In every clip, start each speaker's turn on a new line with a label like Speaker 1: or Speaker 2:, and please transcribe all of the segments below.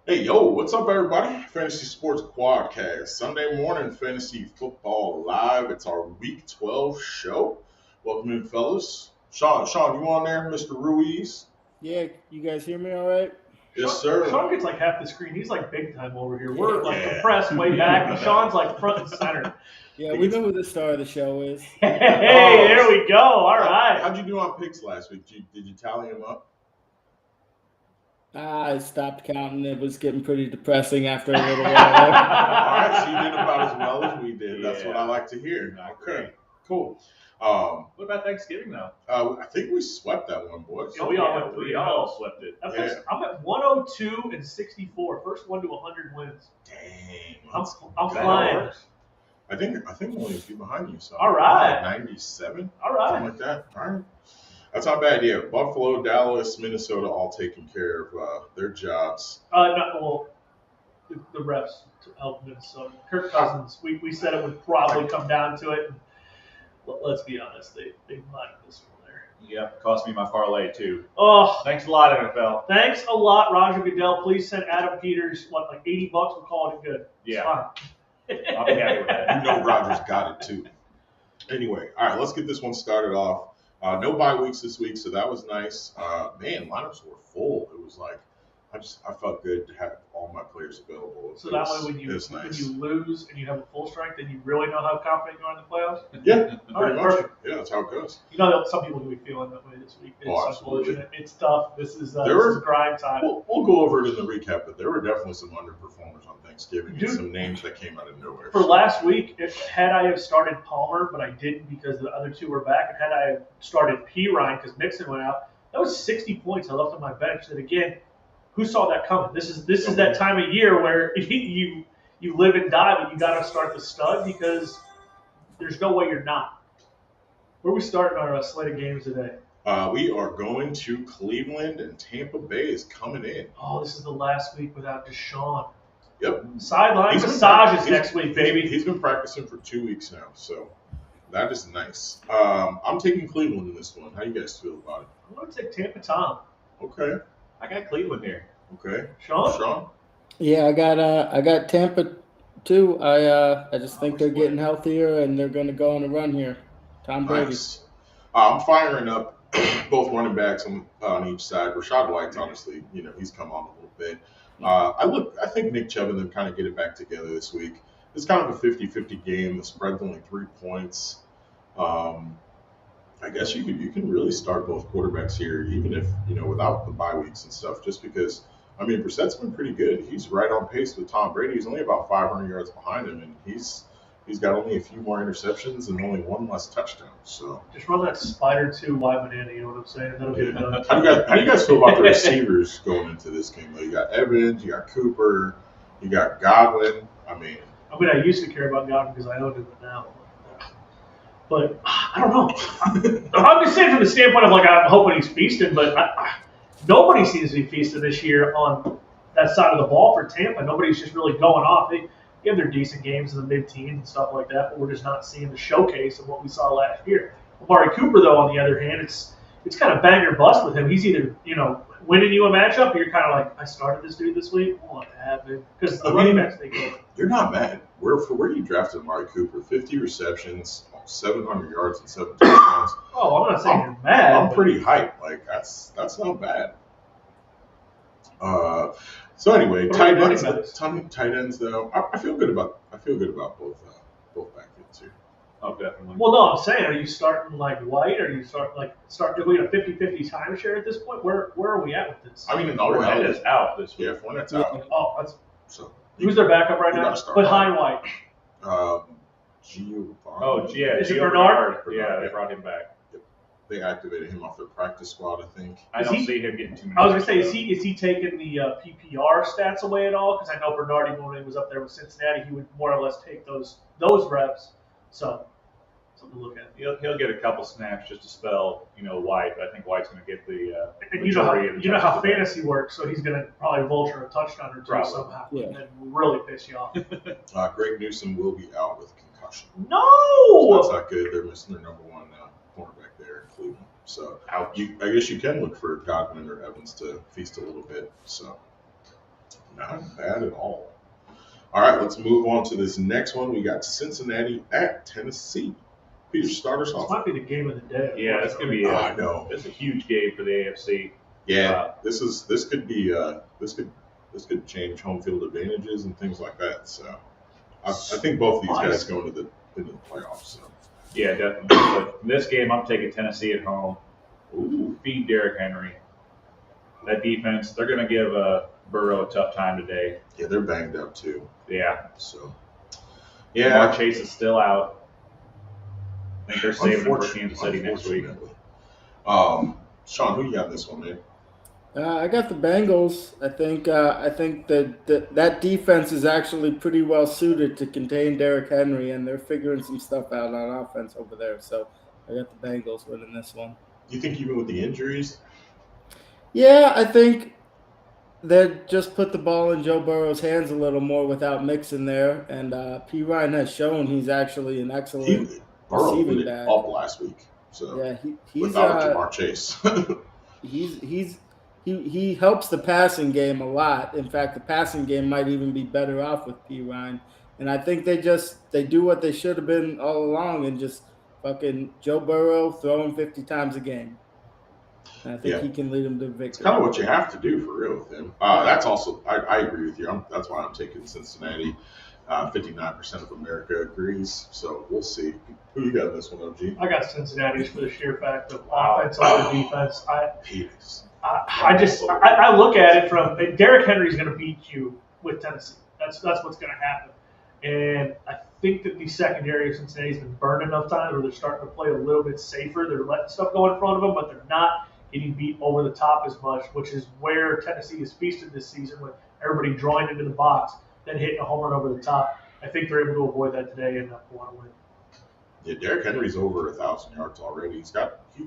Speaker 1: Hey, yo, what's up, everybody? Fantasy Sports Quadcast, Sunday morning fantasy football live. It's our Week 12 show. Welcome in, fellas. Sean, you on there, Mr. Ruiz?
Speaker 2: Yeah, you guys hear me all right?
Speaker 1: Yes,
Speaker 3: Sean
Speaker 1: sir.
Speaker 3: gets like half the screen. He's like big time over here. We're like
Speaker 1: Yeah.
Speaker 3: compressed way back, and Sean's like front and center.
Speaker 2: Yeah,
Speaker 1: It
Speaker 2: we
Speaker 1: gets-
Speaker 2: know who the star of the show is.
Speaker 3: Hey,
Speaker 1: Oh,
Speaker 3: there we go. All right.
Speaker 1: How'd you do on picks last week? Did you tally them up?
Speaker 2: I stopped counting. It was getting pretty depressing after a little
Speaker 1: All
Speaker 2: while.
Speaker 1: right, so you did about as well as we did. That's what I
Speaker 4: Yeah.
Speaker 1: like to hear.
Speaker 4: Not
Speaker 1: Okay,
Speaker 4: great.
Speaker 1: cool.
Speaker 4: What about Thanksgiving though?
Speaker 1: I think we swept that one, boys.
Speaker 3: Yeah, we all went
Speaker 4: we
Speaker 3: 3-0.
Speaker 4: all swept it.
Speaker 3: I'm at 102 and 64. First one to 100 wins.
Speaker 1: Dang.
Speaker 3: I'm
Speaker 1: that
Speaker 3: flying.
Speaker 1: works. I think I'm only a few behind you. So
Speaker 3: All right.
Speaker 1: 97,
Speaker 3: All
Speaker 1: something
Speaker 3: right.
Speaker 1: like that. All right, that's not bad. Yeah, Buffalo, Dallas, Minnesota, all taking care of their jobs.
Speaker 3: The refs to help Minnesota. Kirk Cousins. We said it would probably come down to it. Let's be honest. They might this one there.
Speaker 4: Yep, cost me my parlay too.
Speaker 3: Oh,
Speaker 4: Thanks a lot, NFL.
Speaker 3: thanks a lot, Roger Goodell. Please send Adam Peters like $80. We'll call it good. It's
Speaker 4: Yeah.
Speaker 3: fine.
Speaker 4: I'll be happy with that.
Speaker 1: You know, Rogers got it too. Anyway, all right, let's get this one started off. No bye weeks this week, so that was nice. Man, lineups were full. It was like I felt good to have all my players available.
Speaker 3: So that way, when
Speaker 1: It was nice.
Speaker 3: you lose and you have a full strength, then you really know how confident you are in the playoffs.
Speaker 1: Yeah,
Speaker 3: All
Speaker 1: pretty
Speaker 3: right,
Speaker 1: much.
Speaker 3: perfect.
Speaker 1: Yeah, that's how it goes.
Speaker 3: You know that some people will be feeling that way this week. It's
Speaker 1: Oh, absolutely.
Speaker 3: unfortunate. It's tough. This is
Speaker 1: There
Speaker 3: grind time.
Speaker 1: We'll go over it in the recap, but there were definitely some underperformers on Thanksgiving
Speaker 3: Dude.
Speaker 1: and some names that came out of nowhere.
Speaker 3: For last week, had I have started Palmer, but I didn't because the other two were back, and had I have started P. Ryan because Mixon went out, that was 60 points I left on my bench. That again, who saw that coming? This is that time of year where you live and die, but you got to start the stud because there's no way you're not. Where are we starting our slate of games today?
Speaker 1: We are going to Cleveland, and Tampa Bay is coming in.
Speaker 3: Oh, this is the last week without Deshaun.
Speaker 1: Yep.
Speaker 3: Sideline
Speaker 1: He's been
Speaker 3: massages
Speaker 1: prac-
Speaker 3: next week, baby.
Speaker 1: He's been practicing for 2 weeks now, so that is nice. I'm taking Cleveland in this one. How you guys feel about it?
Speaker 3: I'm going to take Tampa Tom.
Speaker 1: Okay.
Speaker 4: I got Cleveland here.
Speaker 1: Okay.
Speaker 3: Sean?
Speaker 1: Sean?
Speaker 2: Yeah, I got Tampa too. I just think they're getting healthier and they're going to go on a run here. Tom Brady.
Speaker 1: Nice. I'm firing up both running backs on each side. Rashad White's honestly, he's come on a little bit. I think Nick Chubb and them kind of get it back together this week. It's kind of a 50-50 game. The spread's only 3 points. I guess you can really start both quarterbacks here, even if without the bye weeks and stuff. Just because Brissett's been pretty good. He's right on pace with Tom Brady. He's only about 500 yards behind him, and he's got only a few more interceptions and only one less touchdown. So
Speaker 3: Just run that spider 2 wide banana, you know what I'm saying? That'll get it done.
Speaker 1: how do you guys feel about the receivers going into this game? Though? You got Evans, you got Cooper, you got Godwin.
Speaker 3: I used to care about Godwin because I owned him, but now. But I don't know. I'm just saying from the standpoint of I'm hoping he's feasting, but nobody seems to be feasting this year on that side of the ball for Tampa. Nobody's just really going off. They have their decent games in the mid-teens and stuff like that, but we're just not seeing the showcase of what we saw last year. Amari Cooper, though, on the other hand, it's kind of bang or bust with him. He's either winning you a matchup, or you're kind of like, I started this dude this week. What happened? Because the running backs they go.
Speaker 1: You're not mad. For where you drafted Amari Cooper, 50 receptions, 700 yards, and 7 touchdowns.
Speaker 3: Oh, I'm not saying you're mad.
Speaker 1: I'm pretty hyped. That's not bad. So anyway,
Speaker 3: What
Speaker 1: tight
Speaker 3: about
Speaker 1: ends.
Speaker 3: running backs?
Speaker 1: Tight ends though. I feel good about both backfields here.
Speaker 4: Oh, definitely.
Speaker 3: Well, no, I'm saying, are you starting like White? Or are you starting doing a 50-50 timeshare at this point? Where are we at with this?
Speaker 4: Fournette is out this week.
Speaker 1: Yeah, Fournette's out.
Speaker 3: Oh, that's
Speaker 1: So
Speaker 3: who's their backup right
Speaker 1: you
Speaker 3: now?
Speaker 1: gotta start
Speaker 3: Behind White.
Speaker 1: Giovanni.
Speaker 4: Oh, yeah.
Speaker 3: Is it
Speaker 4: Gio
Speaker 3: Bernard?
Speaker 4: Yeah, they brought him back.
Speaker 1: They activated him off their practice squad, I think.
Speaker 4: I
Speaker 3: Is
Speaker 4: don't
Speaker 3: he-
Speaker 4: see him getting too many.
Speaker 3: I was gonna say,
Speaker 4: touchdowns.
Speaker 3: is he taking the PPR stats away at all? Because I know Bernard, even when he was up there with Cincinnati, he would more or less take those reps. So something to look at.
Speaker 4: He'll get a couple snaps just to spell, White. But I think White's going to get the
Speaker 3: And you know how
Speaker 4: majority of the
Speaker 3: how
Speaker 4: touches.
Speaker 3: fantasy works, so he's gonna probably vulture a touchdown or two
Speaker 4: Probably.
Speaker 3: somehow,
Speaker 2: Yeah.
Speaker 3: and then really piss you off.
Speaker 1: Greg Newsom will be out with concussion. So
Speaker 3: No.
Speaker 1: that's not good. They're missing their number one cornerback there in Cleveland. So
Speaker 4: Ouch.
Speaker 1: I guess you can look for Godwin or Evans to feast a little bit. So Not bad at all. All right, let's move on to this next one. We got Cincinnati at Tennessee. Peter, start us
Speaker 3: This
Speaker 1: off.
Speaker 3: might be the game of the day.
Speaker 4: Yeah, this could be.
Speaker 1: I know.
Speaker 4: It's a huge game for the AFC.
Speaker 1: Yeah, this could change home field advantages and things like that. So I think both of these guys go into the playoffs. So.
Speaker 4: Yeah, definitely. But in this game, I'm taking Tennessee at home. Ooh, feed Derrick Henry. That defense, they're going to give Burrow a tough time today.
Speaker 1: Yeah, they're banged up too.
Speaker 4: Yeah.
Speaker 1: So.
Speaker 4: Yeah.
Speaker 1: Yeah.
Speaker 4: Chase is still out. I think they're saving him for Kansas City next week.
Speaker 1: Sean, who you got in this one, man?
Speaker 2: I got the Bengals. I think that defense is actually pretty well suited to contain Derrick Henry, and they're figuring some stuff out on offense over there. So I got the Bengals winning this one.
Speaker 1: You think even with the injuries?
Speaker 2: Yeah, I think they just put the ball in Joe Burrow's hands a little more without Mixon there, and P. Ryan has shown he's actually an excellent
Speaker 1: Burrow
Speaker 2: receiving
Speaker 1: lit it
Speaker 2: back.
Speaker 1: up last week. So
Speaker 2: Yeah, he's
Speaker 1: without Jamar Chase.
Speaker 2: He helps the passing game a lot. In fact, the passing game might even be better off with P. Ryan. And I think they do what they should have been all along and just fucking Joe Burrow throw him 50 times a game. And I think he can lead him to victory.
Speaker 1: It's kind of what you have to do for real with him. That's also I agree with you. That's why I'm taking Cincinnati. 59% of America agrees. So we'll see. Who you got in this one, OG?
Speaker 3: I got Cincinnati for the sheer fact of offense over defense. I look at it from Derrick Henry's going to beat you with Tennessee. That's what's going to happen. And I think that the secondary of Cincinnati's been burned enough times where they're starting to play a little bit safer. They're letting stuff go in front of them, but they're not getting beat over the top as much, which is where Tennessee has feasted this season with everybody drawing into the box, then hitting a home run over the top. I think they're able to avoid that today and want to win.
Speaker 1: Yeah, Derrick Henry's over 1,000 yards already.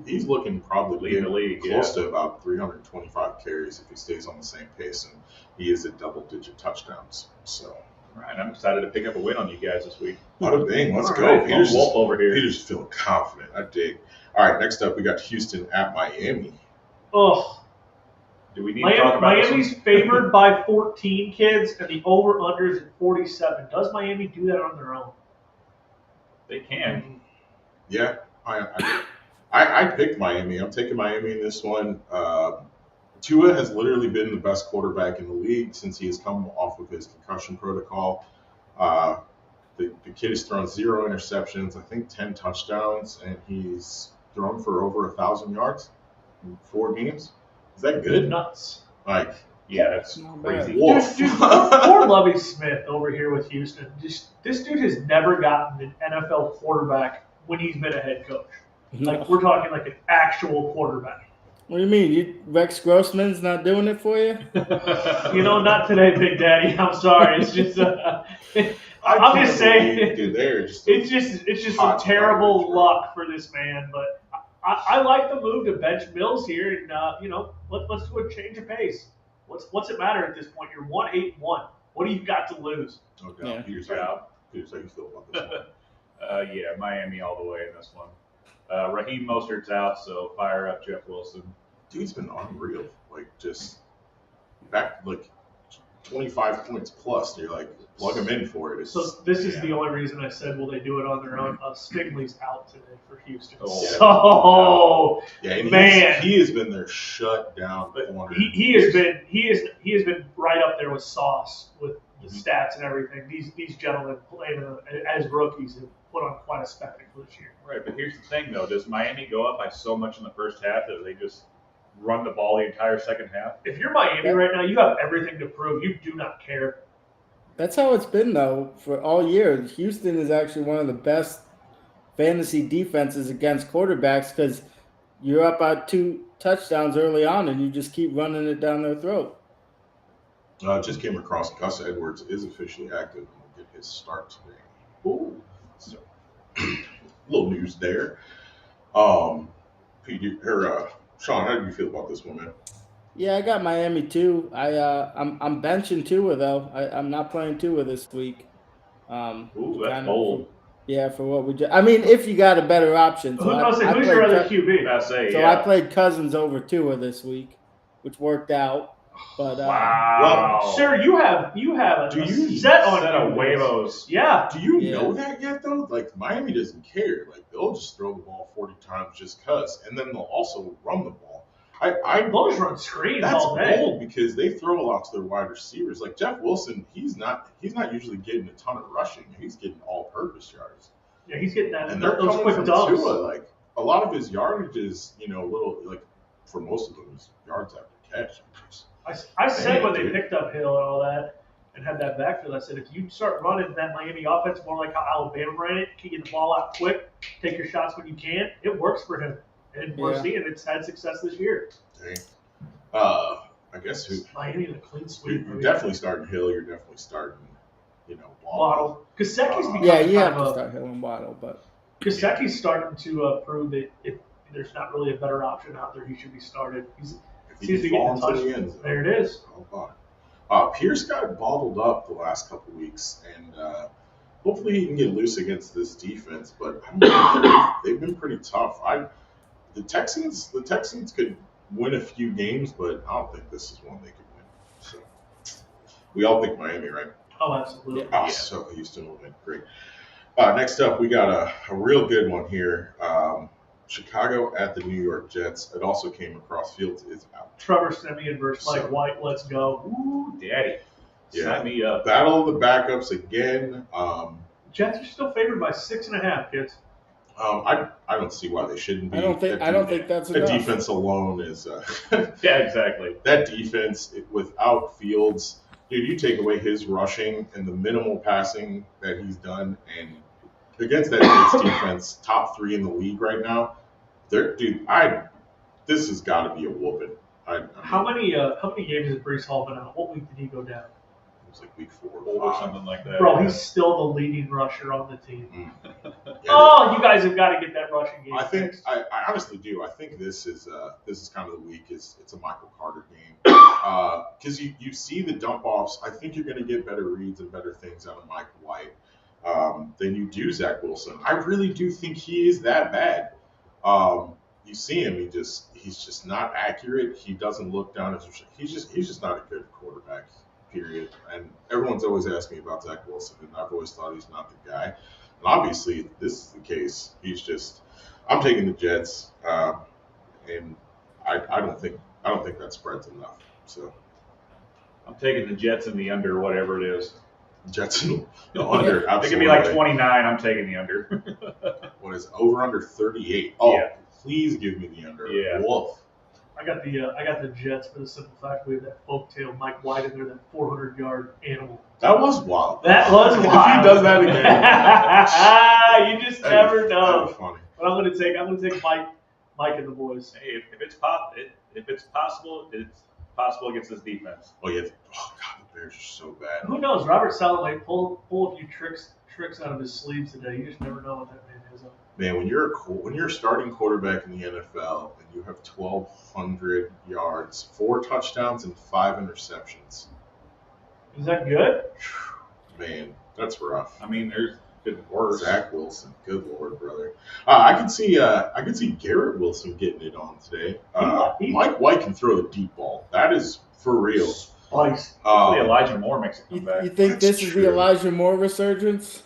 Speaker 1: He's looking probably
Speaker 4: leading the league,
Speaker 1: close to about 325 carries if he stays on the same pace, and he is at double-digit touchdowns. So,
Speaker 4: all right, I'm excited to pick up a win on you guys this week.
Speaker 1: Bada bing, let's go.
Speaker 4: Right, Peter's Wolf over here.
Speaker 1: Peter's feeling confident. I dig. All right, next up we got Houston at Miami.
Speaker 3: Oh,
Speaker 4: do we need to talk about
Speaker 3: Miami's favored by 14 kids, and the over/under is at 47. Does Miami do that on their own?
Speaker 4: They can.
Speaker 1: Yeah, I picked Miami. I'm taking Miami in this one. Tua has literally been the best quarterback in the league since he has come off of his concussion protocol. The kid has thrown 0 interceptions, I think 10 touchdowns, and he's thrown for over 1,000 yards in 4 games. Is that good?
Speaker 3: Nuts.
Speaker 4: Yeah, that's crazy.
Speaker 3: Dude, poor Lovie Smith over here with Houston. This dude has never gotten an NFL quarterback when he's been a head coach. We're talking like an actual quarterback.
Speaker 2: What do you mean? Rex Grossman's not doing it for you?
Speaker 3: Not today, Big Daddy. I'm sorry. It's just I'm just saying it's just some terrible luck for this man. But I like the move to bench Mills here, and let's do a change of pace. What's it matter at this point? You're 1-8-1. What do you got to lose?
Speaker 1: No doubt. Peter's how you feel about this one?
Speaker 4: Yeah, Miami all the way in this one. Raheem Mostert's out, so fire up Jeff Wilson.
Speaker 1: Dude's been unreal. Just back 25 points plus. You're plug him in for it.
Speaker 3: So this is the only reason I said, will they do it on their own? Stigley's out today for Houston. Man,
Speaker 1: he has been their shut down corner.
Speaker 3: He has been right up there with Sauce with the stats and everything. These gentlemen playing as rookies have put on quite a spectacle this year.
Speaker 4: Right, but here's the thing though: does Miami go up by so much in the first half that they just run the ball the entire second half?
Speaker 3: If you're Miami right now, you have everything to prove. You do not care.
Speaker 2: That's how it's been, though, for all year. Houston is actually one of the best fantasy defenses against quarterbacks because you're up by 2 touchdowns early on, and you just keep running it down their throat.
Speaker 1: Just came across Gus Edwards is officially active and will get his start today. Ooh. So, little news there. Sean, how do you feel about this one, man?
Speaker 2: Yeah, I got Miami too. I'm benching Tua though. I'm not playing Tua this week.
Speaker 4: Ooh, that's bold.
Speaker 2: For what we just. I mean, if you got a better option.
Speaker 3: So who's your other QB?
Speaker 2: I played Cousins over Tua this week, which worked out. But
Speaker 4: Wow.
Speaker 3: Sir, you have a
Speaker 1: Do you
Speaker 3: set on
Speaker 4: set of
Speaker 3: you.
Speaker 4: huevos.
Speaker 3: Yeah.
Speaker 1: Do you
Speaker 2: Yeah.
Speaker 1: know that yet, though? Like, Miami doesn't care. Like, they'll just throw the ball 40 times just because, and then they'll also run the ball.
Speaker 3: They'll just run screens
Speaker 1: That's
Speaker 3: all day.
Speaker 1: bold because they throw a lot to their wide receivers. Like Jeff Wilson, he's not usually getting a ton of rushing. He's getting all-purpose yards.
Speaker 3: Yeah, he's getting that.
Speaker 1: And they're
Speaker 3: Those
Speaker 1: coming
Speaker 3: quick
Speaker 1: from
Speaker 3: dumps.
Speaker 1: Tua. Like, a lot of his yardage is, a little, like, for most of them, is yards after catch.
Speaker 3: I said when they
Speaker 1: dude.
Speaker 3: picked up Hill and all that and had that backfield, I said if you start running that Miami offense more like how Alabama ran it, keep the ball out quick, take your shots when you can, it works for him. And we're seeing it's had success this year.
Speaker 1: Dang. I guess
Speaker 3: Miami in a clean sweep.
Speaker 1: you're definitely starting Hill. You're definitely starting,
Speaker 3: Waddle. Kasecki's becoming
Speaker 2: yeah, you
Speaker 3: kind
Speaker 2: have to
Speaker 3: of
Speaker 2: start Hill and Waddle, but
Speaker 3: Kasecki's starting to prove that if there's not really a better option out there, he should be started.
Speaker 1: If
Speaker 3: Seems to
Speaker 1: he
Speaker 3: get
Speaker 1: falls
Speaker 3: the
Speaker 1: into
Speaker 3: touch.
Speaker 1: the end zone.
Speaker 3: There it is.
Speaker 1: Oh, God. Pierce got bottled up the last couple weeks, and hopefully he can get loose against this defense. But I don't know, they've been pretty tough. The Texans could win a few games, but I don't think this is one they could win. So we all picked Miami, right?
Speaker 3: Oh, absolutely.
Speaker 1: Oh, so Houston will win. Great. Next up, we got a real good one here. Chicago at the New York Jets. It also came across fields. It's out.
Speaker 3: Trevor Siemian versus Mike White. Let's go.
Speaker 4: Ooh, daddy.
Speaker 1: Yeah.
Speaker 4: Sign me up.
Speaker 1: Battle of the backups again.
Speaker 3: Jets are still favored by 6.5, kids.
Speaker 1: I don't see why they shouldn't be.
Speaker 2: I don't think that's
Speaker 1: the
Speaker 2: enough.
Speaker 1: defense alone is
Speaker 4: Yeah, exactly.
Speaker 1: that defense without Fields. Dude, you take away his rushing and the minimal passing that he's done, and against that Jets defense, top 3 in the league right now. This has got to be a whooping.
Speaker 3: How many games has Brees Hall been out? What week did he go down?
Speaker 1: It was like week 4
Speaker 4: Or something like that.
Speaker 3: Bro,
Speaker 4: yeah.
Speaker 3: he's still the leading rusher on the team.
Speaker 1: Yeah,
Speaker 3: Oh, you guys have got to get that rushing game.
Speaker 1: I think
Speaker 3: fixed.
Speaker 1: I honestly do. I think this is kind of the week. It's a Michael Carter game because you see the dump offs. I think you're going to get better reads and better things out of Mike White than you do Zach Wilson. I really do think he is that bad. You see him, he's just not accurate. He doesn't look down. He's just not a good quarterback. Period. And everyone's always asked me about Zach Wilson, and I've always thought he's not the guy. And obviously, this is the case. I'm taking the Jets, and I don't think that spreads enough. So
Speaker 4: I'm taking the Jets in the under, whatever it is.
Speaker 1: Jets in the under.
Speaker 4: It could be like 29. I'm taking the under.
Speaker 1: What is over under 38? Oh,
Speaker 4: Yeah.
Speaker 1: Please give me the under.
Speaker 4: Yeah.
Speaker 1: Wolf.
Speaker 3: I got the Jets for the simple fact we have that folktale Mike White in there, that 400-yard animal.
Speaker 1: That was wild.
Speaker 3: That was wild.
Speaker 1: If he does that again,
Speaker 3: you just never
Speaker 1: That
Speaker 3: know.
Speaker 1: was funny.
Speaker 3: But I'm gonna take Mike and the boys.
Speaker 4: Hey, if it's possible, it's possible against this defense.
Speaker 1: Oh yeah. Oh god, the Bears are so bad.
Speaker 3: Who knows? Robert Saleh might pull a few tricks out of his sleeves today. You just never know what that man is.
Speaker 1: Man, when you're a starting quarterback in the NFL and you have 1,200 yards, 4 touchdowns, and 5 interceptions,
Speaker 3: Is that good?
Speaker 1: man, that's rough.
Speaker 4: I mean, there's been worse.
Speaker 1: Zach Wilson, good lord, brother. I can see Garrett Wilson getting it on today. Mike White can throw the deep ball. That is for real.
Speaker 3: Spice.
Speaker 4: Hopefully Elijah Moore makes it come back.
Speaker 2: You think
Speaker 1: That's
Speaker 2: this is
Speaker 1: true.
Speaker 2: the Elijah Moore resurgence?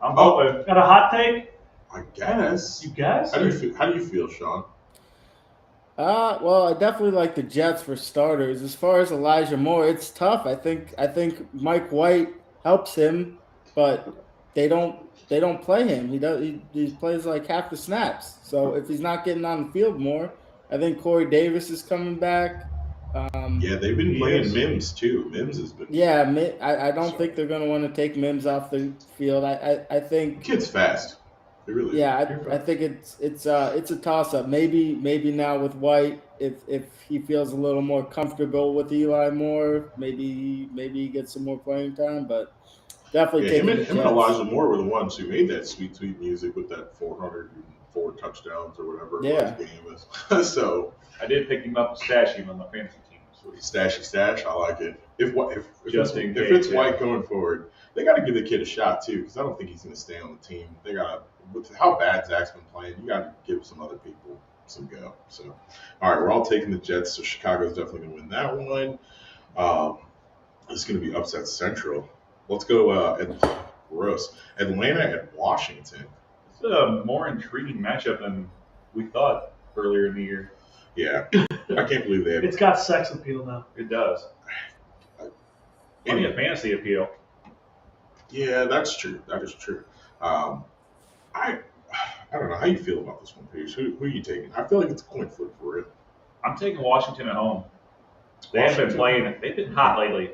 Speaker 4: I'm hoping.
Speaker 3: Got a hot take?
Speaker 1: I guess.
Speaker 3: You guys?
Speaker 1: How do you feel, Sean?
Speaker 2: Well, I definitely like the Jets for starters. As far as Elijah Moore, it's tough. I think Mike White helps him, but they don't play him. He plays like half the snaps. So if he's not getting on the field more, I think Corey Davis is coming back.
Speaker 1: Yeah, they've been playing Mims too. Mims has been.
Speaker 2: Yeah, I don't think they're going to want to take Mims off the field. I think.
Speaker 1: The kid's fast. They really.
Speaker 2: Yeah, I think it's a toss up. Maybe now with White, if he feels a little more comfortable with Eli Moore, maybe he gets some more playing time. But definitely
Speaker 1: him
Speaker 2: taking
Speaker 1: and Elijah Moore were the ones who made that sweet music with that 404 touchdowns or whatever it was game was. So
Speaker 4: I did pick him up and stash him on the fantasy team this week.
Speaker 1: Stashy stash, I like it. If
Speaker 4: Just
Speaker 1: if it's White going forward, they got to give the kid a shot too, because I don't think he's going to stay on the team. They got with how bad Zach's been playing, you got to give some other people some go. So, all right, we're all taking the Jets, so Chicago's definitely going to win that one. Um, it's going to be upset central. Let's go gross. Atlanta at Washington.
Speaker 4: It's a more intriguing matchup than we thought earlier in the year.
Speaker 1: Yeah, I can't believe they
Speaker 3: It's got sex appeal now.
Speaker 4: It does. Plenty of fantasy appeal.
Speaker 1: Yeah, that's true. That is true. Um, I don't know how you feel about this one, Paige. Who are you taking? I feel like it's a coin flip for real.
Speaker 4: I'm taking Washington at home. They have been playing. They've been hot lately.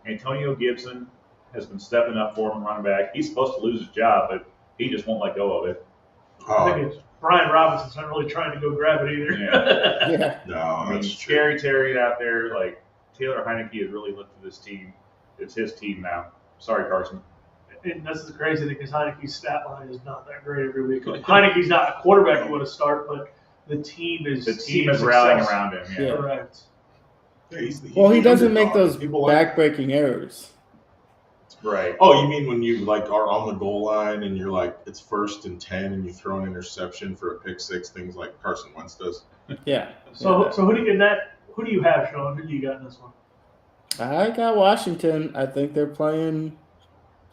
Speaker 4: Antonio Gibson has been stepping up for him, running back. He's supposed to lose his job, but he just won't let go of it.
Speaker 3: I think it's Brian Robinson's not really trying to go grab it either.
Speaker 2: Yeah.
Speaker 1: No,
Speaker 4: I mean,
Speaker 1: that's true.
Speaker 4: Scary Terry out there, like Taylor Heineke has really looked at this team. It's his team now. Sorry, Carson.
Speaker 3: And this is the crazy thing because Heineke's stat line is not that great every week. Heineke's not a quarterback you want to start, but the team is
Speaker 4: Rallying around him. Yeah.
Speaker 3: Correct.
Speaker 1: Yeah, he's
Speaker 2: He doesn't make those
Speaker 1: People like-
Speaker 2: backbreaking errors.
Speaker 4: Right.
Speaker 1: Oh, you mean when you are on the goal line and you're like it's 1st and 10 and you throw an interception for a pick six, things like Carson Wentz does.
Speaker 2: Yeah.
Speaker 3: So who do you have, Sean? Who do you got in this one?
Speaker 2: I got Washington. I think they're playing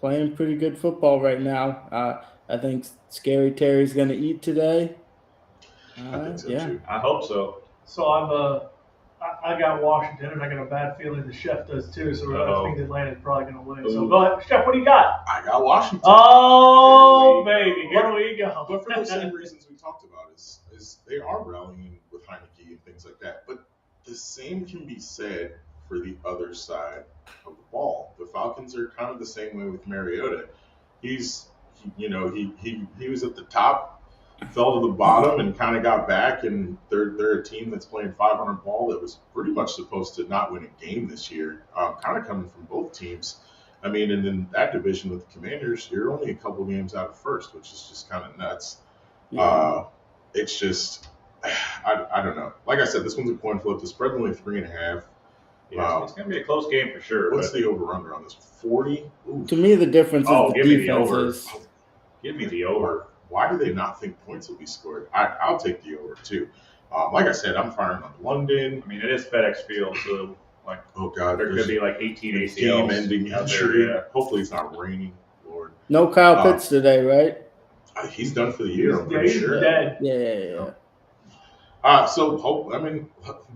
Speaker 2: pretty good football right now. I think Scary Terry's going to eat today.
Speaker 1: I think so
Speaker 2: yeah.
Speaker 1: too.
Speaker 4: I hope so.
Speaker 3: So I got Washington, and I got a bad feeling the Chef does too. So I think Atlanta's probably going to win. So go ahead, Chef. What do you got?
Speaker 1: I got Washington.
Speaker 3: Oh, baby, here we go.
Speaker 1: But for those same reasons we talked about, is they are rallying with Heineke and things like that. But the same can be said for the other side of the ball. The Falcons are kind of the same way with Mariota. He was at the top, fell to the bottom, and kind of got back. And they're a team that's playing 500 ball that was pretty much supposed to not win a game this year. Kind of coming from both teams. I mean, and in that division with the Commanders, you're only a couple games out of first, which is just kind of nuts.
Speaker 2: Yeah.
Speaker 1: It's just, I don't know. Like I said, this one's a coin flip. The spread's only 3.5.
Speaker 4: Yeah, it's going to be a close game for sure.
Speaker 1: What's the over-under on this? 40? Ooh.
Speaker 2: To me, the difference is the
Speaker 4: give me the over.
Speaker 2: defenses.
Speaker 4: Give me the over.
Speaker 1: Why do they not think points will be scored? I'll take the over, too. Like I said, I'm firing on London.
Speaker 4: I mean, it is FedEx Field, so like,
Speaker 1: Oh, God.
Speaker 4: there could be like 18 ACLs.
Speaker 1: game-ending
Speaker 4: out
Speaker 1: injury.
Speaker 4: there, yeah.
Speaker 1: Hopefully it's not raining, Lord.
Speaker 2: No Kyle Pitts today, right?
Speaker 1: He's done for the year, I'm
Speaker 3: Yeah,
Speaker 1: pretty
Speaker 3: he's
Speaker 1: sure.
Speaker 3: dead.
Speaker 2: Yeah.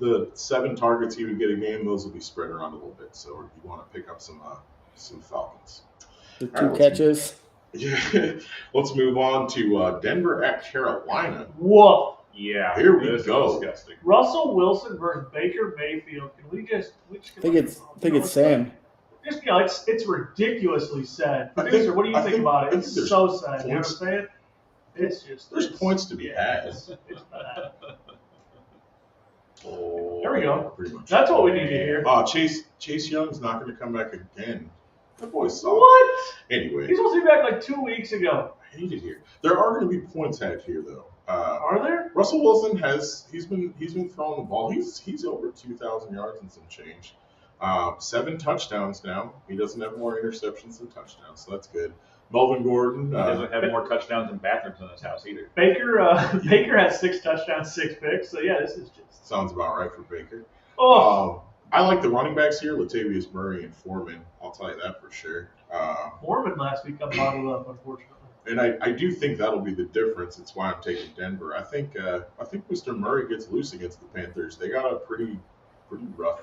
Speaker 1: The 7 targets he would get a game, those will be spread around a little bit. So you want to pick up some Falcons.
Speaker 2: The
Speaker 1: All
Speaker 2: 2
Speaker 1: right,
Speaker 2: catches.
Speaker 1: Yeah. Let's move on to Denver at Carolina.
Speaker 3: Woof.
Speaker 4: Yeah.
Speaker 1: Here we
Speaker 4: this is
Speaker 1: go.
Speaker 4: Disgusting.
Speaker 3: Russell Wilson versus Baker Mayfield. Can we just?
Speaker 2: I think it's Sam.
Speaker 3: Just it's ridiculously sad.
Speaker 1: I
Speaker 3: Producer,
Speaker 1: think-
Speaker 3: what do you
Speaker 1: I
Speaker 3: think
Speaker 1: think-
Speaker 3: about
Speaker 1: I
Speaker 3: it?
Speaker 1: think
Speaker 3: It's
Speaker 1: there's
Speaker 3: so sad. You know what I'm
Speaker 1: points.
Speaker 3: saying? It's just
Speaker 1: There's points to be had.
Speaker 3: It's bad.
Speaker 1: Oh,
Speaker 3: There we go.
Speaker 1: Pretty much.
Speaker 3: That's what we need to hear.
Speaker 1: Chase Young's not going to come back again. That boy's solid.
Speaker 3: What?
Speaker 1: Anyway,
Speaker 3: He's supposed to be back like 2 weeks ago.
Speaker 1: I hate it here. There are going to be points had here, though.
Speaker 3: Are there?
Speaker 1: Russell Wilson he's been throwing the ball. He's over 2,000 yards and some change. 7 touchdowns now. He doesn't have more interceptions than touchdowns, so that's good. Melvin Gordon.
Speaker 4: He doesn't have more touchdowns than bathrooms in his house either.
Speaker 3: Baker has 6 touchdowns, 6 picks. So yeah, this is just.
Speaker 1: Sounds about right for Baker.
Speaker 3: Oh,
Speaker 1: I like the running backs here, Latavius Murray and Foreman. I'll tell you that for sure.
Speaker 3: Foreman last week got bottled up, unfortunately.
Speaker 1: And I do think that'll be the difference. It's why I'm taking Denver. I think Mr. Murray gets loose against the Panthers. They got a pretty rough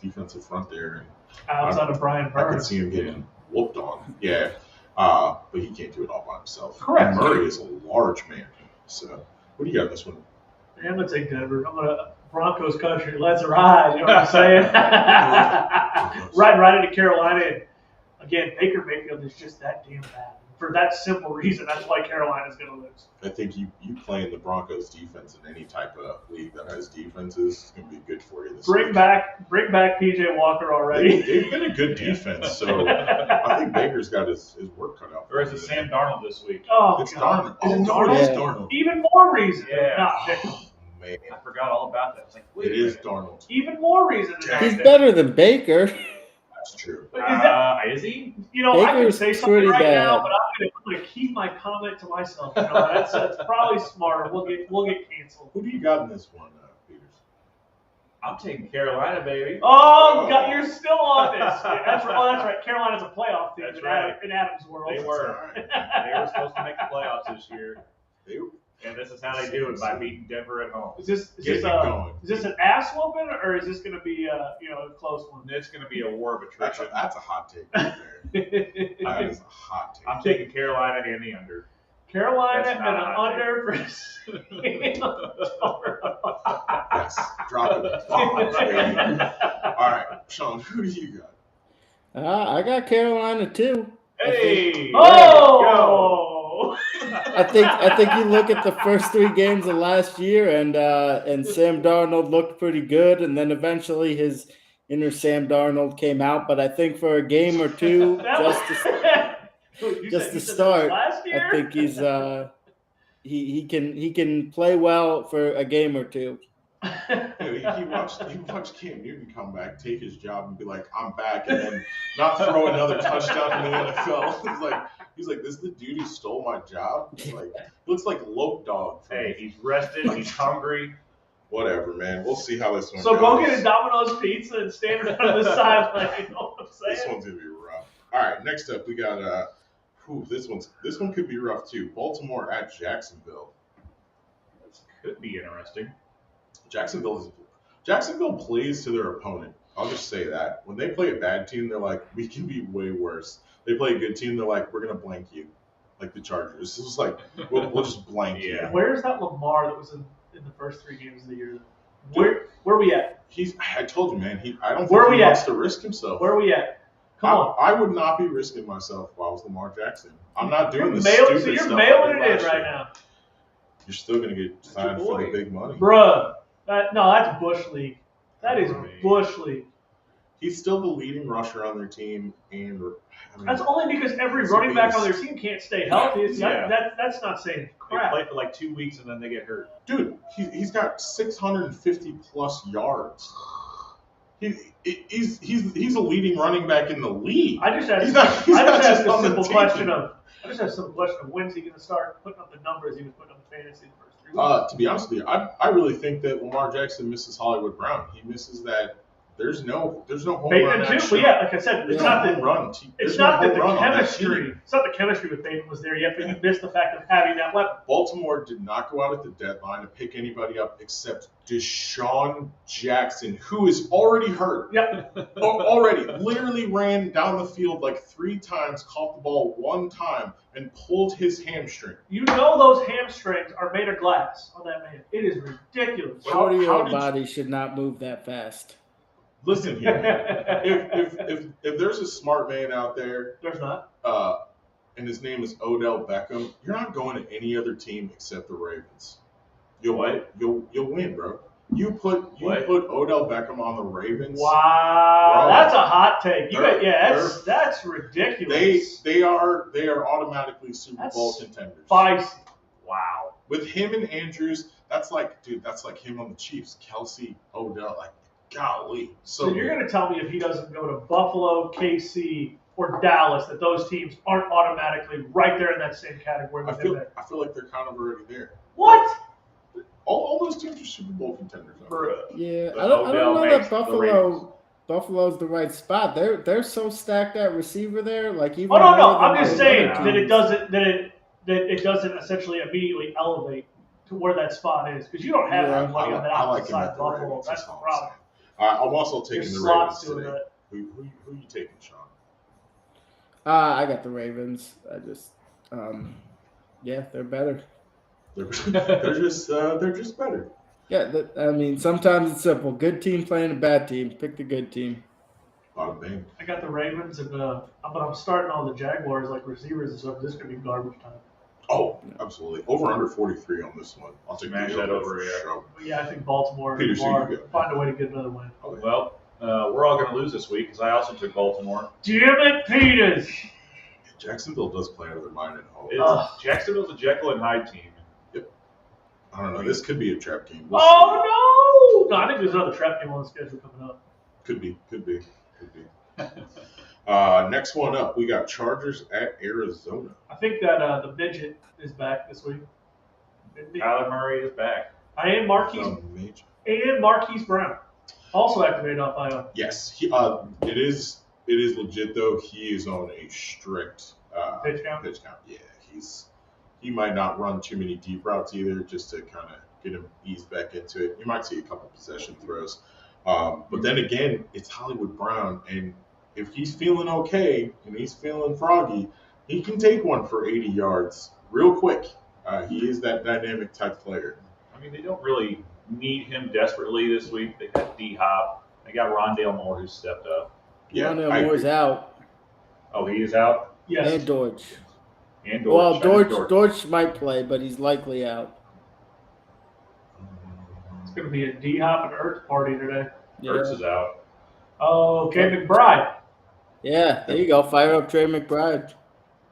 Speaker 1: defensive front there, and
Speaker 3: Outside of Brian
Speaker 1: I can
Speaker 3: Burns.
Speaker 1: see him getting whooped on. Yeah, but he can't do it all by himself.
Speaker 3: Correct.
Speaker 1: And Murray is a large man. So what do you got in this one?
Speaker 3: Yeah, I'm gonna take Denver. I'm gonna Broncos country. Let's ride. You know what I'm saying? right into Carolina. And again, Baker Mayfield is just that damn bad. For that simple reason, that's why Carolina's gonna lose.
Speaker 1: I think you playing the Broncos defense in any type of league that has defenses is going to be good for you this
Speaker 3: Bring
Speaker 1: week.
Speaker 3: back PJ Walker already.
Speaker 1: They've been a good defense, so I think Baker's got his work cut out for
Speaker 4: Or
Speaker 1: him.
Speaker 4: is it Sam Darnold this week?
Speaker 3: Oh,
Speaker 1: It's
Speaker 3: God.
Speaker 1: Darnold.
Speaker 3: Is it
Speaker 1: Oh,
Speaker 3: Darnold?
Speaker 1: it is
Speaker 2: Yeah.
Speaker 1: Darnold.
Speaker 3: Even more reason.
Speaker 4: Yeah.
Speaker 3: Not pick him.
Speaker 1: Man,
Speaker 4: I forgot all about that. I was like, wait
Speaker 1: it
Speaker 4: a
Speaker 1: is
Speaker 4: minute.
Speaker 1: Darnold.
Speaker 3: Even more reason to not
Speaker 2: He's
Speaker 3: pick him.
Speaker 2: better than Baker.
Speaker 1: That's true.
Speaker 3: But is that,
Speaker 4: Is he?
Speaker 3: you know, I can
Speaker 2: Baker's
Speaker 3: say something
Speaker 2: pretty
Speaker 3: right now,
Speaker 2: bad.
Speaker 3: but I'm gonna keep my comment to myself. You know, that's probably smarter. We'll get canceled.
Speaker 1: Who do you got in this one, Peters?
Speaker 4: I'm taking Carolina, baby.
Speaker 3: Oh, God, you're still on this. That's right. Carolina's a playoff team
Speaker 4: That's right.
Speaker 3: in Adam's world.
Speaker 4: They were.
Speaker 1: All right.
Speaker 4: They were supposed to make the playoffs this year,
Speaker 1: They,
Speaker 4: and this is how they do it by beating Denver at home.
Speaker 3: Is this
Speaker 1: going.
Speaker 3: is this an ass whooping or is this going to be a close one?
Speaker 4: And it's going to be a war of
Speaker 1: that's
Speaker 4: attrition.
Speaker 1: a hot take right there. That is a hot take.
Speaker 4: I'm taking Carolina and the under.
Speaker 3: Carolina
Speaker 4: That's
Speaker 3: and
Speaker 4: not
Speaker 3: an
Speaker 4: a hot
Speaker 3: under
Speaker 1: Yes, drop it. All right, Sean, who do you got?
Speaker 2: I got Carolina too.
Speaker 4: Hey!
Speaker 3: Oh!
Speaker 2: I think you look at the first 3 games of last year, and Sam Darnold looked pretty good, and then eventually his inner Sam Darnold came out. But I think for a game or two, just to start, I think he's he can play well for a game or two.
Speaker 1: He watched Cam Newton come back, take his job, and be like, "I'm back," and then not throw another touchdown in the NFL. He's like, "This is the dude who stole my job." He's like, he looks like Lope Dog.
Speaker 4: Hey, he's rested. He's hungry.
Speaker 1: Whatever, man. We'll see how this one
Speaker 3: So
Speaker 1: goes.
Speaker 3: go get a Domino's pizza and stand around the sideline. You know what I'm
Speaker 1: This
Speaker 3: saying?
Speaker 1: one's gonna be rough. All right, next up we got this one could be rough too. Baltimore at Jacksonville.
Speaker 4: This could be interesting.
Speaker 1: Jacksonville plays to their opponent. I'll just say that. When they play a bad team, they're like, we can be way worse. They play a good team, they're like, we're gonna blank you, like the Chargers. It's just like we'll just blank you.
Speaker 4: Yeah.
Speaker 3: Where's that Lamar that was in the first 3 games of the year? Where are we at?
Speaker 1: I told you, man. I don't
Speaker 3: Where
Speaker 1: think
Speaker 3: we
Speaker 1: he
Speaker 3: at?
Speaker 1: wants to risk himself.
Speaker 3: Where are we at? Come on.
Speaker 1: I would not be risking myself if I was Lamar Jackson. I'm not doing this
Speaker 3: So
Speaker 1: stupid
Speaker 3: you're
Speaker 1: stuff.
Speaker 3: mailing
Speaker 1: I did
Speaker 3: it
Speaker 1: last
Speaker 3: in right
Speaker 1: year.
Speaker 3: now.
Speaker 1: You're still gonna get
Speaker 4: That's
Speaker 1: signed
Speaker 4: your
Speaker 1: for the
Speaker 4: boy.
Speaker 1: big money.
Speaker 3: Bruh. No, that's Bush League. That is Bush League.
Speaker 1: He's still the leading rusher on their team, and
Speaker 3: That's only because every
Speaker 1: It's a
Speaker 3: running back on
Speaker 1: beast.
Speaker 3: their team can't stay healthy.
Speaker 4: Yeah.
Speaker 3: That's not saying
Speaker 4: They
Speaker 3: crap.
Speaker 4: play for like 2 weeks and then they get hurt.
Speaker 1: dude, he's got 650 plus yards. He's a leading running back in the league.
Speaker 3: I just asked.
Speaker 1: He's not
Speaker 3: asked
Speaker 1: just
Speaker 3: a
Speaker 1: on the
Speaker 3: simple
Speaker 1: team.
Speaker 3: question of. When's he going to start putting up the numbers he was putting up in fantasy the first 3 weeks?
Speaker 1: To be honest with you, I really think that Lamar Jackson misses Hollywood Brown. He misses that. There's no home
Speaker 3: Bateman
Speaker 1: run
Speaker 3: too,
Speaker 1: action.
Speaker 3: but yeah, like I said, it's
Speaker 1: There's
Speaker 3: not
Speaker 1: no
Speaker 3: that
Speaker 1: home run.
Speaker 3: it's
Speaker 1: There's
Speaker 3: not
Speaker 1: no
Speaker 3: that
Speaker 1: home run
Speaker 3: the
Speaker 1: on that
Speaker 3: chemistry.
Speaker 1: team.
Speaker 3: It's not the chemistry with Bateman was there yet, but you missed the fact of having that weapon.
Speaker 1: Baltimore did not go out at the deadline to pick anybody up except Deshaun Jackson, who is already hurt.
Speaker 3: Yep.
Speaker 1: Already, literally ran down the field like 3 times, caught the ball 1 time, and pulled his hamstring.
Speaker 3: You know those hamstrings are made of glass on that man. It is ridiculous.
Speaker 1: How
Speaker 2: 40-year-old
Speaker 1: did
Speaker 2: body should not move that fast.
Speaker 1: Listen here, if there's a smart man out there,
Speaker 3: There's not.
Speaker 1: and his name is Odell Beckham, you're not going to any other team except the Ravens. You'll win, bro. You put Odell Beckham on the Ravens.
Speaker 3: Wow,
Speaker 1: Bro.
Speaker 3: that's a hot take.
Speaker 1: They're-
Speaker 3: That's ridiculous.
Speaker 1: They are automatically Super Bowl contenders.
Speaker 3: Spicy.
Speaker 4: Wow.
Speaker 1: With him and Andrews, that's like him on the Chiefs. Kelsey, Odell, like golly.
Speaker 3: So you're going to tell me if he doesn't go to Buffalo, KC, or Dallas, that those teams aren't automatically right there in that same category with him there?
Speaker 1: I feel like they're kind of already there.
Speaker 3: What?
Speaker 1: All those teams are Super Bowl contenders.
Speaker 2: Yeah,
Speaker 4: But
Speaker 2: I don't
Speaker 4: Odell
Speaker 2: know
Speaker 4: makes
Speaker 2: that
Speaker 4: the Ravens.
Speaker 2: Buffalo's the right spot. They're so stacked at receiver there. Like even
Speaker 3: Oh no,
Speaker 2: more
Speaker 3: I'm
Speaker 2: than
Speaker 3: just
Speaker 2: the
Speaker 3: saying
Speaker 2: other
Speaker 3: that it
Speaker 2: teams.
Speaker 3: doesn't essentially immediately elevate to where that spot is because you don't have
Speaker 2: Yeah.
Speaker 3: anybody on that
Speaker 1: I like
Speaker 3: opposite
Speaker 1: him
Speaker 3: side
Speaker 1: at
Speaker 3: of
Speaker 1: the
Speaker 3: Buffalo.
Speaker 1: Ravens.
Speaker 3: That's the
Speaker 1: all I'm
Speaker 3: problem.
Speaker 1: saying. I'm also
Speaker 3: Your
Speaker 1: taking the
Speaker 3: slots
Speaker 1: Ravens
Speaker 3: doing
Speaker 1: today.
Speaker 3: that.
Speaker 1: Who you taking, Sean?
Speaker 2: I got the Ravens. I just, they're better.
Speaker 1: They're just better.
Speaker 2: Yeah, I mean, sometimes it's simple. Good team playing a bad team. Pick the good team.
Speaker 1: Bada bing.
Speaker 3: I got the Ravens, but I'm starting all the Jaguars like receivers and stuff. This could be garbage time.
Speaker 1: Oh, absolutely. Over under 43 on this one. I'll take
Speaker 4: Smash
Speaker 1: the
Speaker 4: that
Speaker 1: over
Speaker 4: over,
Speaker 1: for
Speaker 4: yeah.
Speaker 1: sure.
Speaker 3: But yeah, I think Baltimore and
Speaker 1: Peter, so
Speaker 3: Lamar
Speaker 1: you go.
Speaker 3: find a way to get another win.
Speaker 4: Well, we're all going to lose this week because I also took Baltimore.
Speaker 3: Damn it, Peters!
Speaker 1: Jacksonville does play out of their mind at home.
Speaker 4: Jacksonville's a Jekyll and Hyde team.
Speaker 1: I don't know. This could be a trap game. We'll see.
Speaker 3: Oh no! No, I think there's another trap game on the schedule coming up.
Speaker 1: Could be. Next one up, we got Chargers at Arizona.
Speaker 3: I think that the midget is back this week.
Speaker 4: Kyler Murray is back.
Speaker 3: And Marquise
Speaker 1: The Major.
Speaker 3: and Marquise Brown. Also activated off IL.
Speaker 1: Yes, it is legit though. He is on a strict
Speaker 3: Pitch count?
Speaker 1: Yeah, he might not run too many deep routes either, just to kind of get him eased back into it. You might see a couple possession throws, but then again, it's Hollywood Brown, and if he's feeling okay and he's feeling froggy, he can take one for 80 yards real quick. He is that dynamic type player.
Speaker 4: I mean, they don't really need him desperately this week. They got D-Hop. They got Rondale Moore who stepped up.
Speaker 1: Yeah,
Speaker 2: Rondale Moore's out.
Speaker 4: Oh, he is out?
Speaker 3: Yes.
Speaker 2: And Dortch.
Speaker 4: And
Speaker 2: Well,
Speaker 4: Dortch.
Speaker 2: Dortch might play, but he's likely out.
Speaker 3: It's going to be a D-Hop and Ertz party today.
Speaker 4: Ertz is out.
Speaker 3: Okay, McBride.
Speaker 2: Yeah, there you go. Fire up Trey McBride.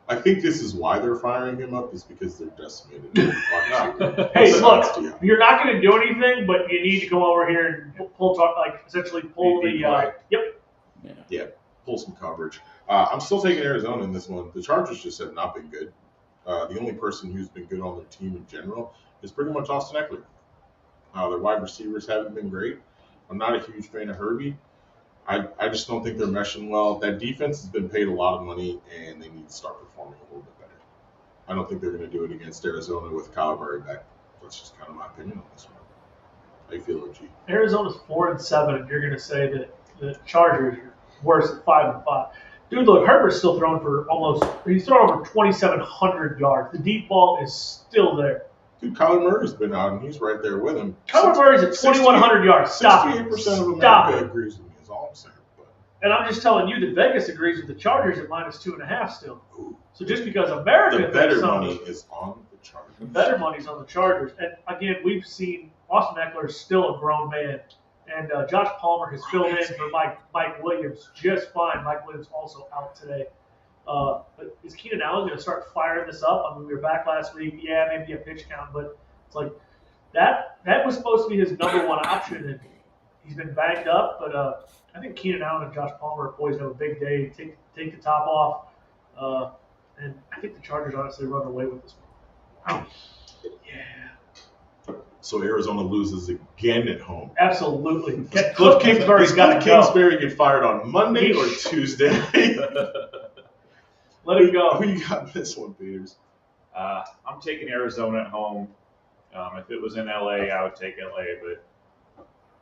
Speaker 1: I think this is why they're firing him up, is because they're decimated.
Speaker 3: Hey, look, you're not going to do anything, but you need to go over here and essentially pull the. Yep.
Speaker 1: Pull some coverage. I'm still taking Arizona in this one. The Chargers just have not been good. The only person who's been good on their team in general is pretty much Austin Eckler. Their wide receivers haven't been great. I'm not a huge fan of Herbie. I just don't think they're meshing well. That defense has been paid a lot of money, and they need to start performing a little bit better. I don't think they're going to do it against Arizona with Kyle Murray back. That's just kind of my opinion on this one. How you feel, OG?
Speaker 3: Arizona's 4-7, and you're going to say that the Chargers are worse at 5-5. Dude, look, Herbert's still throwing for he's thrown over 2,700 yards. The deep ball is still there.
Speaker 1: Dude, Kyler Murray's been out, and he's right there with him.
Speaker 3: Kyler Murray's at 2,100 yards. Stop it.
Speaker 1: 68% of
Speaker 3: Stop
Speaker 1: America
Speaker 3: it.
Speaker 1: agrees with me, is all I'm saying. But,
Speaker 3: And I'm just telling you that Vegas agrees with the Chargers at -2.5 still. So just because America
Speaker 1: the
Speaker 3: thinks
Speaker 1: better
Speaker 3: something,
Speaker 1: money is on the Chargers.
Speaker 3: the better money's on the Chargers. And again, we've seen Austin Eckler is still a grown man. And Josh Palmer has filled in for Mike Williams just fine. Mike Williams also out today. But is Keenan Allen going to start firing this up? I mean, we were back last week. Yeah, maybe a pitch count, but it's like that was supposed to be his number one option, and he's been banged up. But I think Keenan Allen and Josh Palmer are poised to have a big day. Take the top off, and I think the Chargers honestly run away with this one. Yeah,
Speaker 1: So Arizona loses again at home.
Speaker 3: absolutely.
Speaker 1: Cliff
Speaker 3: Kingsbury's got to go.
Speaker 1: Kingsbury get fired on Monday or Tuesday?
Speaker 3: Let him go.
Speaker 1: Who you got in this one, Peters?
Speaker 4: I'm taking Arizona at home. If it was in LA, I would take LA, but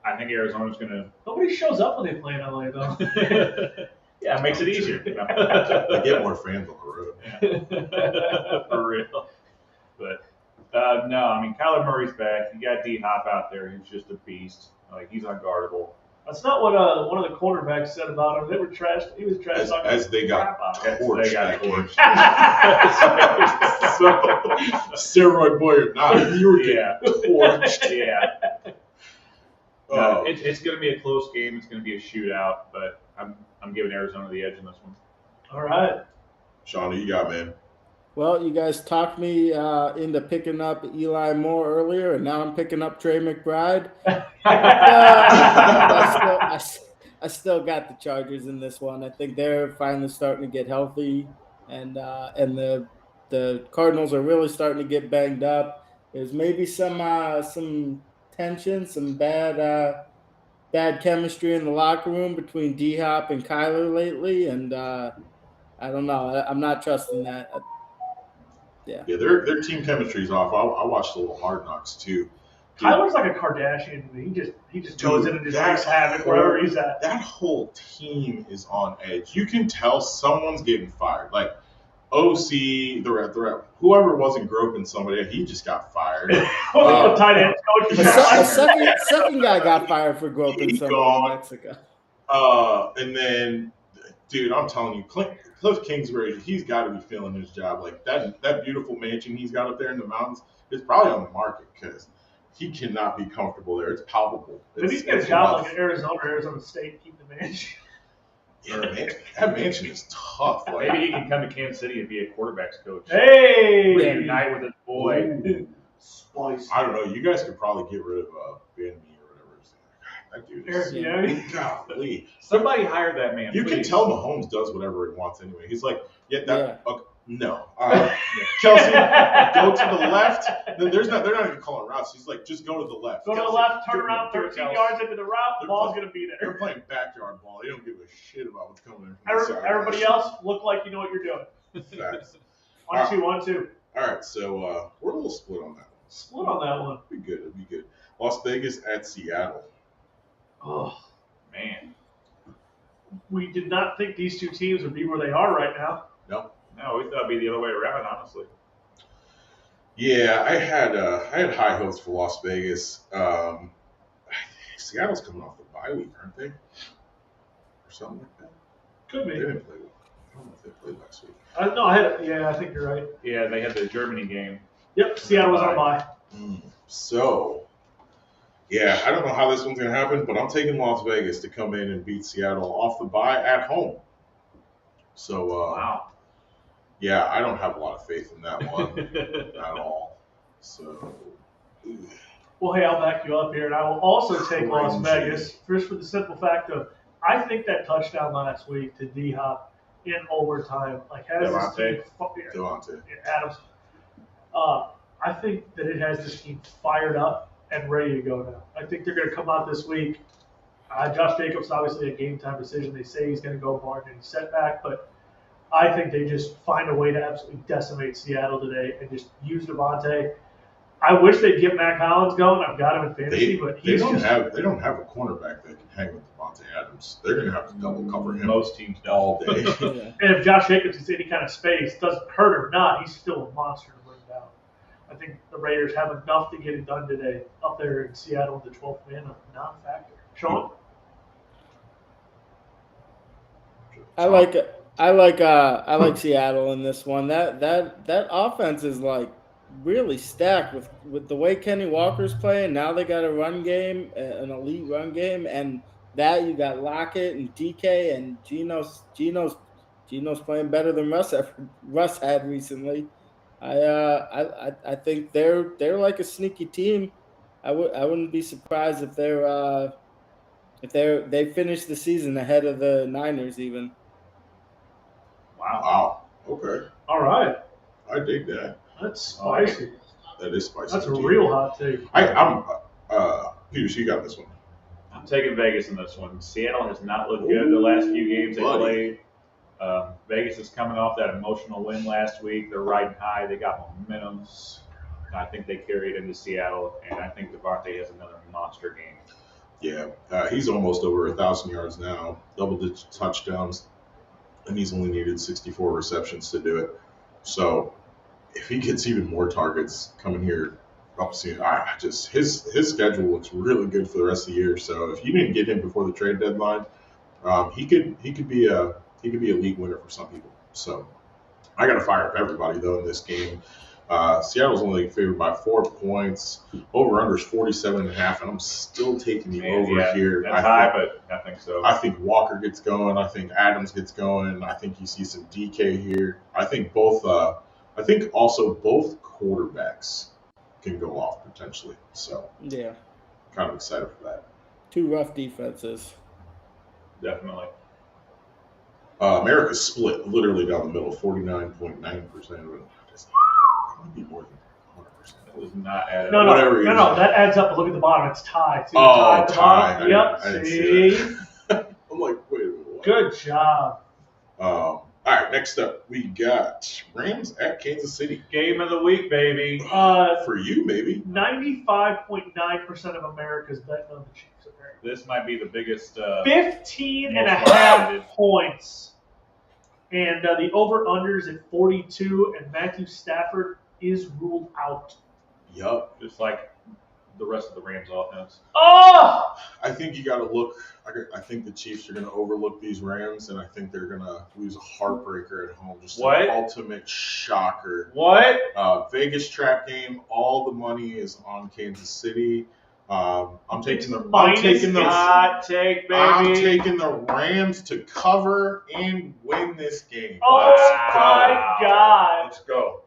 Speaker 4: I think Arizona's going to.
Speaker 3: Nobody shows up when they play in LA, though.
Speaker 4: Yeah, it makes it easier.
Speaker 1: They get more fans on the road.
Speaker 4: Yeah. For real. But no, I mean Kyler Murray's back. You got D-Hop out there who's just a beast. Like he's unguardable.
Speaker 3: That's not what one of the cornerbacks said about him. They were trash. He was trash talking.
Speaker 1: As they got torched.
Speaker 4: They got torched.
Speaker 1: So, steroid boy or not, you were getting torched.
Speaker 4: Yeah. No, it's going to be a close game. It's going to be a shootout, but I'm giving Arizona the edge in this one.
Speaker 3: All right.
Speaker 1: Sean, who you got, man?
Speaker 2: Well, you guys talked me into picking up Eli Moore earlier, and now I'm picking up Trey McBride. I still got the Chargers in this one. I think they're finally starting to get healthy, and the Cardinals are really starting to get banged up. There's maybe some tension, some bad chemistry in the locker room between D-Hop and Kyler lately, and I don't know. I'm not trusting that. Yeah,
Speaker 1: their team chemistry's off. I watched a little Hard Knocks too.
Speaker 3: Kyler's like a Kardashian to me. He just goes in and just wreaks havoc wherever he's at.
Speaker 1: That whole team is on edge. You can tell someone's getting fired. Like OC, whoever wasn't groping somebody, he just got fired.
Speaker 3: The tight end coach.
Speaker 2: A second guy got fired for groping somebody in Mexico.
Speaker 1: And then, dude, I'm telling you, Cliff Kingsbury, he's got to be feeling his job. Like that beautiful mansion he's got up there in the mountains is probably on the market because he cannot be comfortable there. It's palpable.
Speaker 3: If he's got a job like in Arizona State, keep the mansion.
Speaker 1: Yeah, that mansion is tough. Like,
Speaker 4: Maybe he can come to Kansas City and be a quarterback's coach.
Speaker 3: Hey!
Speaker 4: Reunite with his boy.
Speaker 3: Ooh. Spicy.
Speaker 1: I don't know. You guys could probably get rid of Ben Mee or whatever. That dude is golly.
Speaker 4: Somebody hired that man.
Speaker 1: You
Speaker 4: please.
Speaker 1: can tell Mahomes does whatever he wants anyway. He's like, No. Kelsey, go to the left. They're not even calling routes. He's like, just go to the left.
Speaker 3: Go to the
Speaker 1: Kelsey,
Speaker 3: left, turn
Speaker 1: do it,
Speaker 3: around
Speaker 1: do it,
Speaker 3: 13
Speaker 1: Kelsey.
Speaker 3: yards into the route, the
Speaker 1: They're
Speaker 3: ball's
Speaker 1: playing-
Speaker 3: going to be
Speaker 1: They're
Speaker 3: there.
Speaker 1: playing backyard ball. They don't give a shit about what's coming in from the side.
Speaker 3: Everybody else, look like you know what you're doing.
Speaker 1: Facts.
Speaker 3: 1-2.
Speaker 1: All right, so we're a little split on that one.
Speaker 3: Split on that one.
Speaker 1: It'd be good. Las Vegas at Seattle.
Speaker 3: Oh,
Speaker 4: Man.
Speaker 3: we did not think these two teams would be where they are right now.
Speaker 1: No.
Speaker 4: No, we thought it'd be the other way around, honestly.
Speaker 1: Yeah, I had high hopes for Las Vegas. Seattle's coming off the bye week, aren't they? Or something like that.
Speaker 3: Could
Speaker 1: They
Speaker 3: be.
Speaker 1: didn't play. I don't know if they played last week.
Speaker 3: I think you're right.
Speaker 4: Yeah, they had the Germany game.
Speaker 3: Yep, Seattle was on bye.
Speaker 1: So, yeah, I don't know how this one's going to happen, but I'm taking Las Vegas to come in and beat Seattle off the bye at home. So,
Speaker 4: Wow.
Speaker 1: yeah, I don't have a lot of faith in that one at all. So,
Speaker 3: Well, hey, I'll back you up here, and I will also take Las
Speaker 1: Crazy.
Speaker 3: Vegas, first for the simple fact of I think that touchdown last week to D-Hop in overtime, like has this team,
Speaker 1: Devontae.
Speaker 3: Adams, I think that it has this team fired up and ready to go now. I think they're going to come out this week. Josh Jacobs, obviously a game-time decision. They say he's going to go barring any setback, but I think they just find a way to absolutely decimate Seattle today and just use Devontae. I wish they'd get Mac Hollins going. I've got him in fantasy, but
Speaker 1: They
Speaker 3: he's
Speaker 1: don't
Speaker 3: just
Speaker 1: have a cornerback that can hang with Devontae Adams. They're going to have to double cover him
Speaker 4: Most teams don't.
Speaker 1: all day.
Speaker 2: Yeah.
Speaker 3: and if Josh Jacobs gets any kind of space, doesn't hurt or not, he's still a monster to bring down. I think the Raiders have enough to get it done today up there in Seattle, the 12th man, a non-factor. Sean?
Speaker 2: I like Seattle in this one. That offense is like really stacked with the way Kenny Walker's playing. Now they got a run game, an elite run game, and that you got Lockett and DK and Geno's playing better than Russ had recently. I think they're like a sneaky team. I wouldn't be surprised if they finish the season ahead of the Niners even.
Speaker 1: Wow. Okay.
Speaker 3: All right.
Speaker 1: I dig that.
Speaker 3: That's spicy.
Speaker 1: That is spicy.
Speaker 3: That's a
Speaker 1: indeed.
Speaker 3: real hot take.
Speaker 1: I'm Peters, you got this one.
Speaker 4: I'm taking Vegas in this one. Seattle has not looked good the last few games they
Speaker 1: buddy.
Speaker 4: played. Vegas is coming off that emotional win last week. They're riding high. They got momentum. I think they carry it into Seattle, and I think Devontae has another monster game.
Speaker 1: Yeah, he's almost over 1,000 yards now, double-digit touchdowns, and he's only needed 64 receptions to do it. So if he gets even more targets coming here up soon, his schedule looks really good for the rest of the year. So if you didn't get him before the trade deadline, he could be a league winner for some people. So I got to fire up everybody though in this game. Seattle's only favored by 4 points. Over/under is 47.5, and I'm still taking the over here.
Speaker 4: That's high, but I think so.
Speaker 1: I think Walker gets going. I think Adams gets going. I think you see some DK here. I think also both quarterbacks can go off potentially. So
Speaker 2: Yeah,
Speaker 1: kind of excited for that.
Speaker 2: two rough defenses.
Speaker 4: Definitely.
Speaker 1: America's split literally down the middle, 49.9% of it. That might be more than 100%.
Speaker 4: It was not added.
Speaker 3: No,
Speaker 1: Whatever
Speaker 3: no,
Speaker 1: it is.
Speaker 3: that adds up. Look at the bottom. It's tie. See the
Speaker 1: Oh,
Speaker 3: tie at the
Speaker 1: tie.
Speaker 3: bottom? Yep.
Speaker 1: I didn't
Speaker 3: See?
Speaker 1: see I'm like, wait a minute. What?
Speaker 3: Good job.
Speaker 1: All right, next up, we got Rams at Kansas City.
Speaker 4: Game of the week, baby.
Speaker 1: For you, maybe.
Speaker 3: 95.9% of America's betting on the Chiefs. Apparently.
Speaker 4: This might be the biggest.
Speaker 3: 15 and a
Speaker 4: most
Speaker 3: half
Speaker 4: lopsided.
Speaker 3: points. And the over-unders at 42, and Matthew Stafford is ruled out.
Speaker 1: Yup.
Speaker 4: Just like the rest of the Rams offense.
Speaker 3: Oh!
Speaker 1: I think you got to look. I think the Chiefs are going to overlook these Rams, and I think they're going to lose a heartbreaker at home. Just
Speaker 4: What?
Speaker 1: an ultimate shocker.
Speaker 4: What?
Speaker 1: Vegas trap game. All the money is on Kansas City. I'm taking the
Speaker 3: Minus
Speaker 4: Hot take, baby.
Speaker 1: I'm taking the Rams to cover and win this game.
Speaker 3: Oh
Speaker 1: Let's go.
Speaker 3: my God.
Speaker 1: Let's go.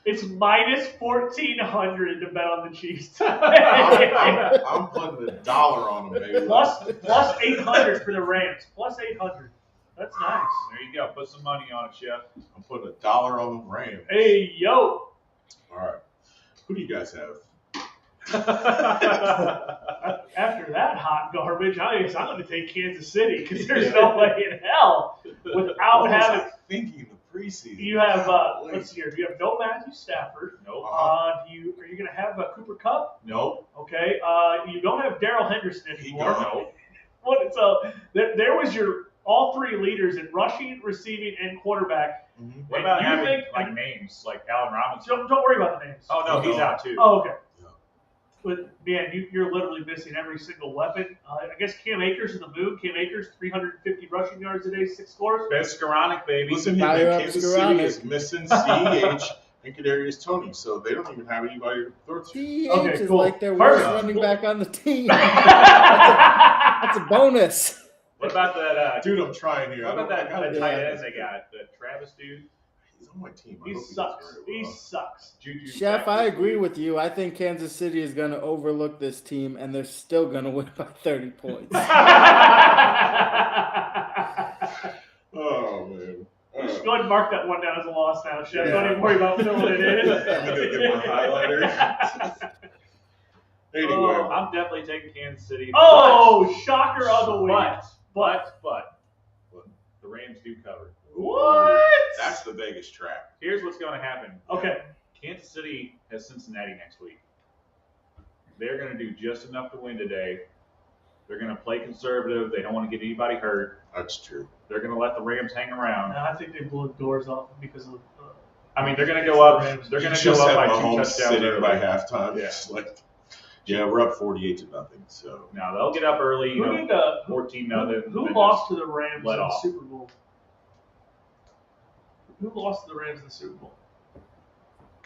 Speaker 3: It's minus 1,400 to bet on the Chiefs.
Speaker 1: I'm putting $1 on them, baby.
Speaker 3: plus 800 for the Rams. Plus 800. That's nice.
Speaker 4: There you go. Put some money on it, Chef.
Speaker 1: I'm putting $1 on the Rams.
Speaker 3: Hey, yo.
Speaker 1: All right. Who do you guys have?
Speaker 3: After that hot garbage, I'm going to take Kansas City because there's no way in hell without
Speaker 1: What was
Speaker 3: having.
Speaker 1: I thinking in the preseason?
Speaker 3: You have let's see here. You have no Matthew Stafford.
Speaker 4: Nope.
Speaker 3: Are you going to have Cooper Kupp?
Speaker 1: Nope.
Speaker 3: Okay. You don't have Darrell Henderson
Speaker 1: He
Speaker 3: anymore.
Speaker 1: gone.
Speaker 4: Nope.
Speaker 3: What? So there was your all three leaders in rushing, receiving, and quarterback.
Speaker 1: Mm-hmm.
Speaker 4: What about
Speaker 3: You
Speaker 4: having
Speaker 3: think-
Speaker 4: like names like Allen Robinson?
Speaker 3: Don't worry about the names.
Speaker 4: Oh no, he's out too.
Speaker 3: Oh, okay.
Speaker 1: Yeah.
Speaker 3: But man, you're literally missing every single weapon. I guess Cam Akers in the moon. Cam Akers, 350 rushing yards a day, 6 scores.
Speaker 4: Ben Skoranek, baby.
Speaker 1: Listen here,
Speaker 2: Fire
Speaker 1: man.
Speaker 2: up
Speaker 1: Kansas
Speaker 2: Skoranek.
Speaker 1: City is missing CEH and Kadarius Toney, so they don't even have anybody to throw to.
Speaker 2: CH
Speaker 3: Okay,
Speaker 2: is
Speaker 3: cool.
Speaker 2: like their worst
Speaker 3: Perfect.
Speaker 2: running back on the team. That's a bonus.
Speaker 4: What about that?
Speaker 1: Dude, I'm trying here.
Speaker 4: What about that
Speaker 1: I
Speaker 4: tight
Speaker 1: gotta-
Speaker 4: ends they got? The Travis dude.
Speaker 1: He's on my team. I
Speaker 3: He
Speaker 1: hope does
Speaker 3: sucks.
Speaker 1: very
Speaker 3: He
Speaker 1: well.
Speaker 3: sucks.
Speaker 4: Juju.
Speaker 2: Chef,
Speaker 4: back
Speaker 2: I
Speaker 4: this
Speaker 2: agree
Speaker 4: week.
Speaker 2: with you. I think Kansas City is going to overlook this team, and they're still going to win by 30 points.
Speaker 1: Oh man.
Speaker 3: Just go ahead and mark that one down as a loss now, Chef.
Speaker 1: Yeah.
Speaker 3: Don't even worry about filling it in.
Speaker 1: I'm gonna go get my highlighter. Anyway,
Speaker 3: Oh,
Speaker 4: I'm definitely taking Kansas City.
Speaker 3: Oh, shocker of the week.
Speaker 4: But the Rams do cover.
Speaker 3: What?
Speaker 1: that's the Vegas trap.
Speaker 4: Here's what's going to happen.
Speaker 3: Okay.
Speaker 4: Kansas City has Cincinnati next week. They're going to do just enough to win today. They're going to play conservative. They don't want to get anybody hurt.
Speaker 1: That's true.
Speaker 4: They're going to let the Rams hang around.
Speaker 3: I think they blew the doors off because of.
Speaker 4: I mean, they're going to go up.
Speaker 3: Rams.
Speaker 4: They're going to
Speaker 1: You
Speaker 4: go
Speaker 1: just
Speaker 4: up by
Speaker 1: had
Speaker 4: 2
Speaker 1: Mahomes
Speaker 4: touchdowns
Speaker 1: sitting
Speaker 4: early.
Speaker 1: by halftime.
Speaker 4: Yeah.
Speaker 1: It's like, yeah, we're up 48-0. So
Speaker 4: Now they'll get up early. You
Speaker 3: Who
Speaker 4: know,
Speaker 3: did
Speaker 4: 14-0.
Speaker 3: who lost to the Rams in
Speaker 4: let
Speaker 3: the
Speaker 4: off.
Speaker 3: Super Bowl? Who lost to the Rams in the Super Bowl?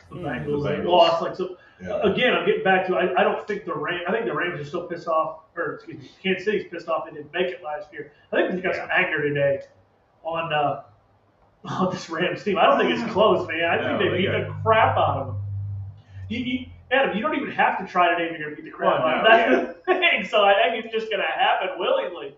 Speaker 3: The Bengals.
Speaker 1: The
Speaker 3: They
Speaker 1: Bengals.
Speaker 3: lost like so.
Speaker 1: yeah.
Speaker 3: Again, I'm getting back to. I don't think the Rams. I think the Rams are still pissed off, or excuse me, Kansas City's pissed off they didn't make it last year. I think they've got some anger today on this Rams team. I don't think it's close, man. I think
Speaker 4: No,
Speaker 3: they beat
Speaker 4: they
Speaker 3: the crap out of them. Adam, you don't even have to try today if you're gonna beat the crap
Speaker 4: Well,
Speaker 3: out of
Speaker 4: no,
Speaker 3: them. That's the thing. So I think it's just gonna happen willingly.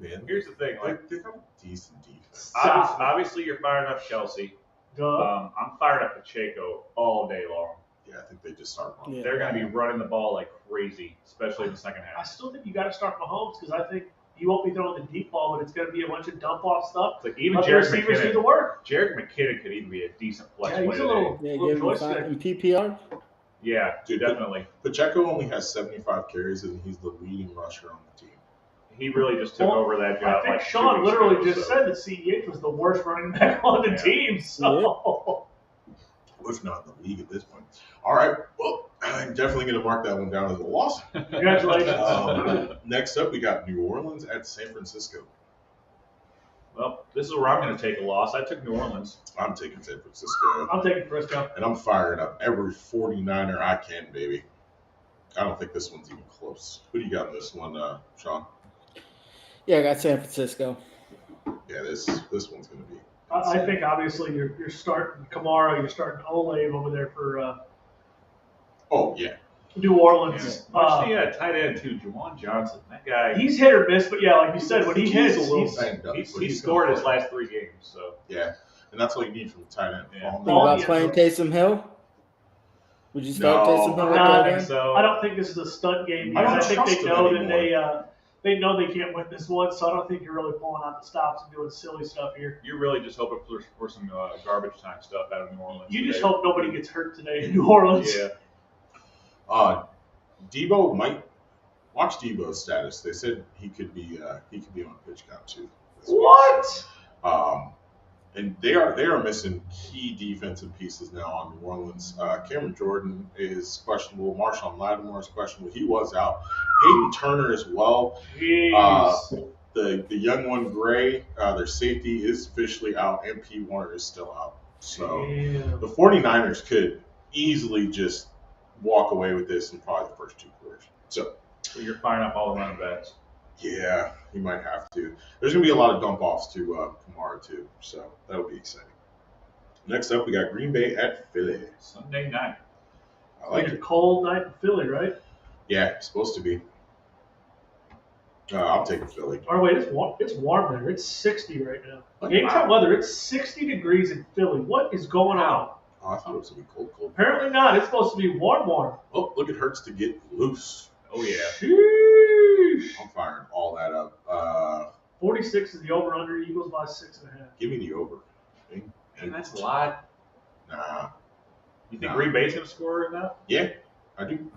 Speaker 1: Man,
Speaker 4: Here's the thing. Like,
Speaker 1: they got a decent defense.
Speaker 4: obviously, you're firing up Chelsea.
Speaker 3: Duh.
Speaker 4: I'm fired up Pacheco all day long.
Speaker 1: Yeah, I think they just start running.
Speaker 2: Yeah.
Speaker 4: They're going to be running the ball like crazy, especially in the second
Speaker 3: I
Speaker 4: half.
Speaker 3: still think you got to start Mahomes because I think you won't be throwing the deep ball, but it's going to be a bunch of dump off stuff.
Speaker 4: It's like even
Speaker 3: Let the
Speaker 4: Jared
Speaker 3: receivers do the
Speaker 4: McKinnon.
Speaker 3: work.
Speaker 4: Jared McKinnon could even be a decent flex
Speaker 3: Yeah,
Speaker 4: play
Speaker 3: he's a
Speaker 4: today.
Speaker 3: little,
Speaker 2: Yeah,
Speaker 3: little
Speaker 2: give him
Speaker 3: joystick.
Speaker 2: 5 in PPR.
Speaker 4: Yeah,
Speaker 1: Dude,
Speaker 4: definitely.
Speaker 1: Pacheco only has 75 carries, and he's the leading rusher on the team.
Speaker 4: He really just took
Speaker 3: Well,
Speaker 4: over that job.
Speaker 3: I think
Speaker 4: like 2
Speaker 3: Sean
Speaker 4: weeks
Speaker 3: literally
Speaker 4: ago,
Speaker 3: just
Speaker 4: so.
Speaker 3: said that CEH was the worst running back on the
Speaker 4: Yeah.
Speaker 3: team. So
Speaker 1: If not in the league at this point. All right. Well, I'm definitely going to mark that one down as a loss.
Speaker 3: congratulations.
Speaker 1: Next up, we got New Orleans at San Francisco.
Speaker 4: Well, this is where I'm going to take a loss. I took New Orleans.
Speaker 1: I'm taking San Francisco,
Speaker 3: I'm taking Frisco.
Speaker 1: and I'm firing up every 49er I can, baby. I don't think this one's even close. Who do you got in this one, Sean?
Speaker 2: Yeah, I got San Francisco.
Speaker 1: Yeah, this one's going to be.
Speaker 3: I think obviously you're starting Kamara, you're starting Olave over there for
Speaker 1: Oh, yeah.
Speaker 3: New Orleans.
Speaker 4: Watch the tight end, too, Juwan Johnson. That guy,
Speaker 3: He's hit or miss, but yeah, like you said, when he
Speaker 1: He's
Speaker 3: hits,
Speaker 1: a little
Speaker 3: he's,
Speaker 1: banged up.
Speaker 4: he's
Speaker 1: but he's
Speaker 4: scored
Speaker 1: gonna
Speaker 4: his
Speaker 1: play.
Speaker 4: last 3 games. So
Speaker 1: Yeah, and that's all you need from the tight end.
Speaker 4: Yeah.
Speaker 2: Think
Speaker 3: Ball
Speaker 2: about
Speaker 3: the
Speaker 2: playing
Speaker 3: end
Speaker 2: Taysom Hill? Would you start
Speaker 1: No,
Speaker 2: Taysom Hill
Speaker 3: I
Speaker 2: at
Speaker 3: don't
Speaker 2: tight
Speaker 3: think
Speaker 2: end?
Speaker 4: so.
Speaker 3: I don't think this is a stunt game
Speaker 1: I
Speaker 3: because
Speaker 1: don't
Speaker 3: I think
Speaker 1: trust
Speaker 3: they
Speaker 1: them
Speaker 3: know that
Speaker 1: anymore.
Speaker 3: they know they can't win this one, so I don't think you're really pulling out the stops and doing silly stuff here.
Speaker 4: You're really just hoping for some garbage time stuff out of New Orleans.
Speaker 3: You just
Speaker 4: today.
Speaker 3: hope nobody gets hurt today in New Orleans.
Speaker 4: Yeah.
Speaker 1: Debo might watch Debo's status. They said he could be on pitch count too. this week.
Speaker 3: What?
Speaker 1: And they are missing key defensive pieces now on New Orleans. Cameron Jordan is questionable. Marshawn Lattimore is questionable. He was out. Peyton Turner as well.
Speaker 3: Jeez.
Speaker 1: The young one, Gray, their safety is officially out, and P. Warner is still out. So
Speaker 3: Damn.
Speaker 1: the 49ers could easily just walk away with this in probably the first 2 quarters. So,
Speaker 4: So you're firing up all the running backs.
Speaker 1: yeah, he might have to. There's going to be a lot of dump offs to Kamara, too. So that'll be exciting. Next up, we got Green Bay at Philly.
Speaker 4: Sunday night.
Speaker 1: I like
Speaker 3: It's a
Speaker 1: it.
Speaker 3: cold night in Philly, right?
Speaker 1: Yeah, it's supposed to be. I'm taking Philly.
Speaker 3: Or wait, it's warm there. It's 60 right now.
Speaker 1: Wow.
Speaker 3: Game time weather, it's 60 degrees in Philly. What is going on?
Speaker 1: Oh, I thought it was going to be cold.
Speaker 3: Apparently not. It's supposed to be warm.
Speaker 1: Oh, look at Hurts to get loose.
Speaker 4: Oh, yeah.
Speaker 3: Sheesh.
Speaker 1: I'm firing all that up.
Speaker 3: 46 is the over-under. Eagles by 6.5.
Speaker 1: Give me the over.
Speaker 4: Man, that's a lot.
Speaker 1: Nah.
Speaker 4: You think Green Bay's going to score enough?
Speaker 1: Yeah, I do.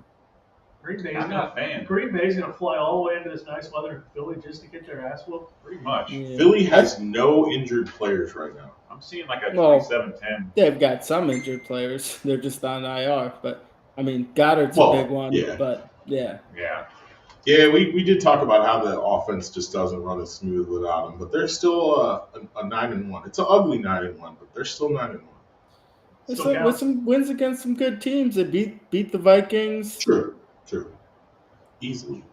Speaker 4: I'm not a fan.
Speaker 3: Green Bay's going to fly all the way into this nice weather in Philly just to get their ass whooped.
Speaker 4: Pretty much.
Speaker 2: Yeah.
Speaker 1: Philly has no injured players right now.
Speaker 4: I'm seeing like a
Speaker 2: Well,
Speaker 4: 27-10.
Speaker 2: They've got some injured players. They're just on IR. But, I mean, Goddard's
Speaker 1: Well,
Speaker 2: a big one.
Speaker 1: yeah.
Speaker 2: But, yeah.
Speaker 4: Yeah.
Speaker 1: Yeah, we did talk about how the offense just doesn't run as smooth without him, but they're still a 9-1. It's an ugly 9-1, but they're still 9-1.
Speaker 2: With some wins against some good teams, they beat the Vikings.
Speaker 1: True. Easily.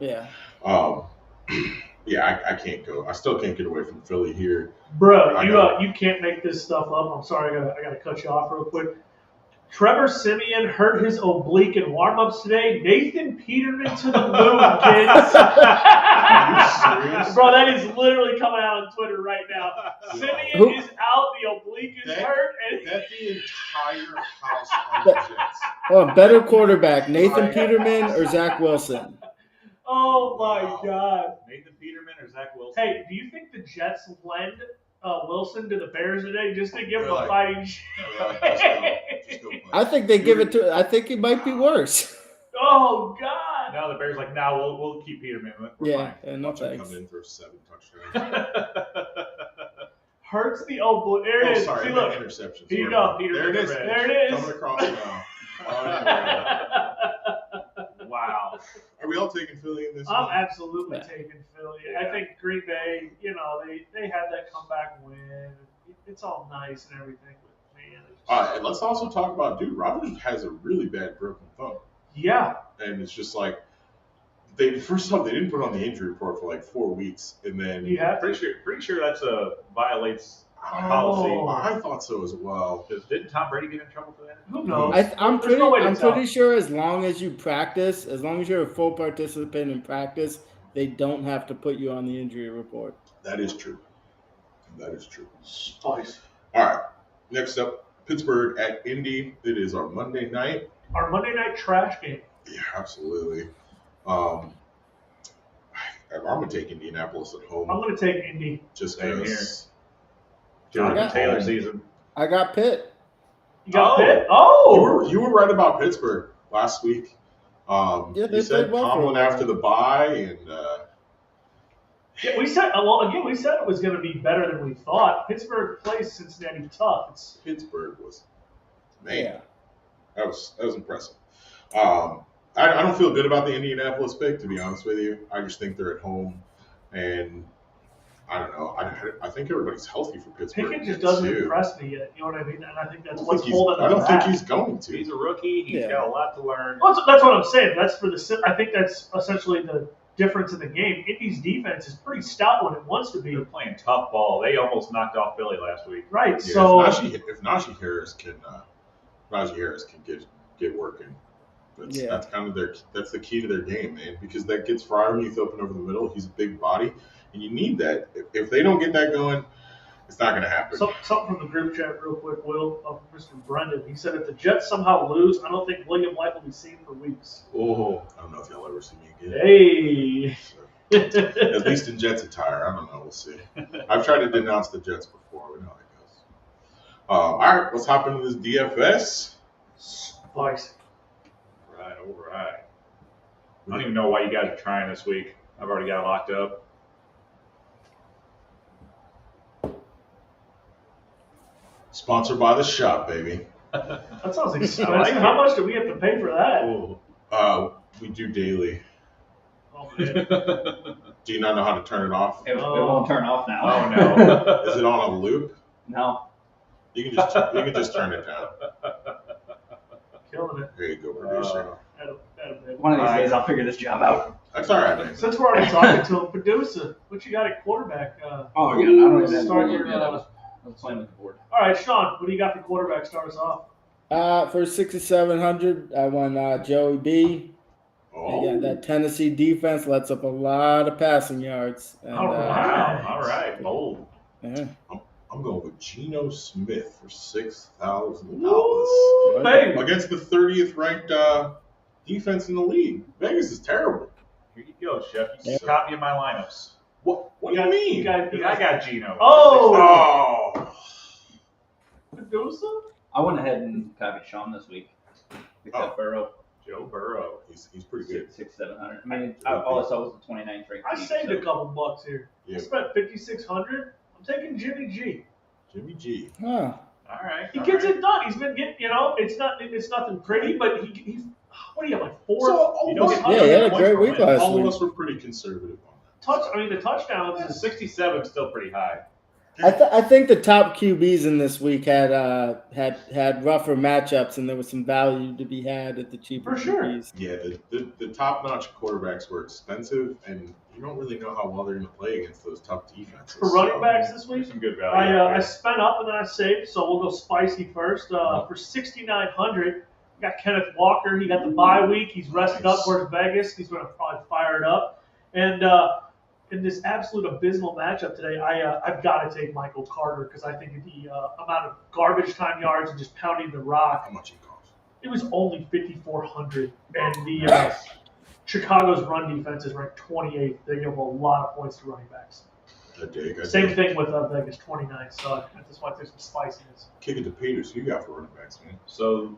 Speaker 2: Yeah.
Speaker 1: Yeah, I can't go. I still can't get away from Philly here.
Speaker 3: Bro, you can't make this stuff up. I'm sorry, I got to cut you off real quick. Trevor Siemian hurt his oblique in warm-ups today. Nathan Peterman to the moon, kids.
Speaker 1: Are you serious?
Speaker 3: Bro, that is literally coming out on Twitter right now. Siemian is out, the oblique is hurt. And
Speaker 1: That the entire house on the Jets.
Speaker 2: Oh, better quarterback, Nathan Peterman or Zach Wilson?
Speaker 3: oh, my God.
Speaker 4: Nathan Peterman or Zach Wilson?
Speaker 3: Hey, do you think the Jets lend Wilson to the Bears today just to give him a
Speaker 1: Really?
Speaker 3: fighting
Speaker 1: Just go play.
Speaker 2: I think they give it to. I think it might be worse.
Speaker 3: Oh, God.
Speaker 4: Now the Bears like, we'll keep Peterman. We're
Speaker 2: Yeah,
Speaker 4: fine.
Speaker 2: and no
Speaker 1: Watch him
Speaker 2: thanks.
Speaker 1: come in for 7 touchdowns.
Speaker 3: Hurts the oblique. There it is.
Speaker 1: Sorry,
Speaker 3: See,
Speaker 1: I
Speaker 3: look.
Speaker 1: meant interceptions.
Speaker 3: Here you
Speaker 1: Sorry.
Speaker 3: go.
Speaker 1: There it is.
Speaker 3: There it is.
Speaker 1: Coming across now.
Speaker 4: Wow.
Speaker 1: Are we all taking Philly in this
Speaker 3: I'm
Speaker 1: one?
Speaker 3: absolutely
Speaker 2: Yeah.
Speaker 3: taking Philly. I think Green Bay, they had that comeback win. It's all nice and everything, but man,
Speaker 1: And let's also talk about, dude, Rodgers has a really bad broken thumb.
Speaker 3: yeah,
Speaker 1: And it's just like, first off, they didn't put on the injury report for like 4 weeks. And then
Speaker 3: you have to.
Speaker 4: Pretty sure that's violates policy.
Speaker 3: Oh.
Speaker 1: I thought so as well.
Speaker 4: Because didn't Tom Brady get in trouble for that?
Speaker 3: Who knows?
Speaker 2: I'm
Speaker 3: There's no way to tell.
Speaker 2: pretty sure as long as you practice, as long as you're a full participant in practice, they don't have to put you on the injury report.
Speaker 1: That is true.
Speaker 3: Spice.
Speaker 1: All right. Next up, Pittsburgh at Indy. It is our Monday night.
Speaker 3: Our Monday night trash game.
Speaker 1: Yeah, absolutely. I'm going to take Indianapolis at home.
Speaker 3: I'm going to take Indy.
Speaker 1: Just
Speaker 4: Same
Speaker 1: because.
Speaker 4: Jonathan Taylor season.
Speaker 2: I got Pitt.
Speaker 3: You got
Speaker 4: Oh.
Speaker 3: Pitt? Oh!
Speaker 1: You were right about Pittsburgh last week.
Speaker 2: Yeah,
Speaker 1: You
Speaker 2: they
Speaker 1: said
Speaker 2: played well for
Speaker 1: Tomlin
Speaker 2: a while.
Speaker 1: after the bye, and
Speaker 3: Yeah, we said it was going to be better than we thought. Pittsburgh plays Cincinnati tough.
Speaker 1: Pittsburgh was, man,
Speaker 2: Yeah.
Speaker 1: that was impressive. I don't feel good about the Indianapolis pick, to be honest with you. I just think they're at home, and I don't know. I think everybody's healthy for Pittsburgh.
Speaker 3: Pickett just doesn't
Speaker 1: too.
Speaker 3: impress me yet. You know what I mean? And I think
Speaker 1: I
Speaker 3: that's
Speaker 1: don't
Speaker 3: what's
Speaker 1: think he's-
Speaker 3: holding
Speaker 1: I
Speaker 3: them
Speaker 1: don't think
Speaker 3: back.
Speaker 1: he's going to.
Speaker 4: He's a rookie. He's
Speaker 2: Yeah.
Speaker 4: got a lot to learn.
Speaker 3: Well, that's what I'm saying. I think that's essentially the difference in the game. Can defense is pretty stout when it wants to be.
Speaker 4: They're playing tough ball. They almost knocked off Philly last week.
Speaker 3: Right.
Speaker 1: Yeah,
Speaker 3: So
Speaker 1: if Najee Harris can get working, that's kind of that's the key to their game, man. Because that gets Freiermuth open over the middle. He's a big body, and you need that. If they don't get that going, it's not going to happen.
Speaker 3: something from the group chat real quick, Will, of Mr. Brendan. He said if the Jets somehow lose, I don't think William White will be seen for weeks.
Speaker 4: Oh,
Speaker 1: I don't know if y'all ever see me again.
Speaker 3: Hey.
Speaker 1: So, at least in Jets attire, I don't know. We'll see. I've tried to denounce the Jets before. We know how it goes. All right, let's hop into this DFS.
Speaker 3: Spicy.
Speaker 4: all right. I don't even know why you guys are trying this week. I've already got it locked up.
Speaker 1: Sponsored by the shop, baby.
Speaker 3: That sounds expensive.
Speaker 4: I like it.
Speaker 3: How much do we have to pay for that?
Speaker 4: Oh.
Speaker 1: We do daily.
Speaker 3: Oh, man.
Speaker 1: Do you not know how to turn it off?
Speaker 5: It won't turn off now.
Speaker 4: Oh no.
Speaker 1: Is it on a loop?
Speaker 5: No.
Speaker 1: You can just turn it down.
Speaker 3: Killing it.
Speaker 1: There you go, producer.
Speaker 5: One of these days I'll figure this job out.
Speaker 1: That's all right, man.
Speaker 3: Since we're already talking to him, producer, what you got at quarterback?
Speaker 5: Oh, yeah. I don't even have
Speaker 3: Start
Speaker 5: to
Speaker 3: your,
Speaker 5: look yet. I was playing with the board.
Speaker 3: All right, Sean, what do you got for quarterback? Start us off.
Speaker 2: For 6,700, I won Joey B.
Speaker 1: Oh,
Speaker 2: Yeah, that Tennessee defense lets up a lot of passing yards. And,
Speaker 3: All right.
Speaker 4: Wow. All right. Bold.
Speaker 2: yeah.
Speaker 1: I'm going with Geno Smith for $6,000
Speaker 3: Woo, baby.
Speaker 1: against the 30th ranked defense in the league. Vegas is terrible.
Speaker 4: Here you go, Chef. You
Speaker 2: Yeah.
Speaker 4: caught me in my lineups.
Speaker 1: What do you mean?
Speaker 4: Because I got Geno.
Speaker 1: Oh,
Speaker 3: Medusa?
Speaker 5: I went ahead and copied Sean this week. Picked up Burrow,
Speaker 4: Joe Burrow.
Speaker 1: he's pretty good.
Speaker 5: 700. I mean, all I saw was the 29th ranked.
Speaker 3: I
Speaker 5: team,
Speaker 3: saved
Speaker 5: so-
Speaker 3: a couple bucks here.
Speaker 1: Yeah,
Speaker 3: I spent $5,600. I'm taking Jimmy G.
Speaker 1: Jimmy G.
Speaker 2: Huh.
Speaker 4: All right.
Speaker 3: He
Speaker 4: all
Speaker 3: gets
Speaker 4: right.
Speaker 3: it done. He's been getting, it's nothing pretty, but he's what do you have, like four?
Speaker 1: So, all
Speaker 4: You
Speaker 1: of
Speaker 4: don't
Speaker 1: us-
Speaker 4: get
Speaker 2: Yeah, he had a
Speaker 4: points
Speaker 2: great
Speaker 4: for
Speaker 2: week
Speaker 4: winning.
Speaker 2: last
Speaker 1: all of
Speaker 2: week.
Speaker 1: us were pretty conservative on that.
Speaker 3: The touchdowns
Speaker 4: The
Speaker 3: is
Speaker 4: 67 is still pretty high.
Speaker 2: I think the top QBs in this week had rougher matchups, and there was some value to be had at the cheaper
Speaker 3: For sure.
Speaker 2: QBs.
Speaker 1: Yeah, the top-notch quarterbacks were expensive, and you don't really know how well they're going to play against those tough defenses.
Speaker 3: for running
Speaker 1: So,
Speaker 3: backs this
Speaker 4: There's
Speaker 3: week.
Speaker 4: some good value.
Speaker 3: I spent up and then I saved, so we'll go spicy first. For $6,900, we got Kenneth Walker. He got the bye week. He's rested up
Speaker 1: Nice.
Speaker 3: versus Vegas. He's going to probably fire it up. And in this absolute abysmal matchup today, I've got to take Michael Carter because I think the amount of garbage time yards and just pounding the rock,
Speaker 1: How much he cost?
Speaker 3: it was only 5,400, and the Chicago's run defense is ranked 28th. They give a lot of points to running backs.
Speaker 1: I dig.
Speaker 3: Same thing with Vegas, 29. So that's why there's some spiciness.
Speaker 1: Kick it to Peters. Who you got for running backs, man?
Speaker 4: So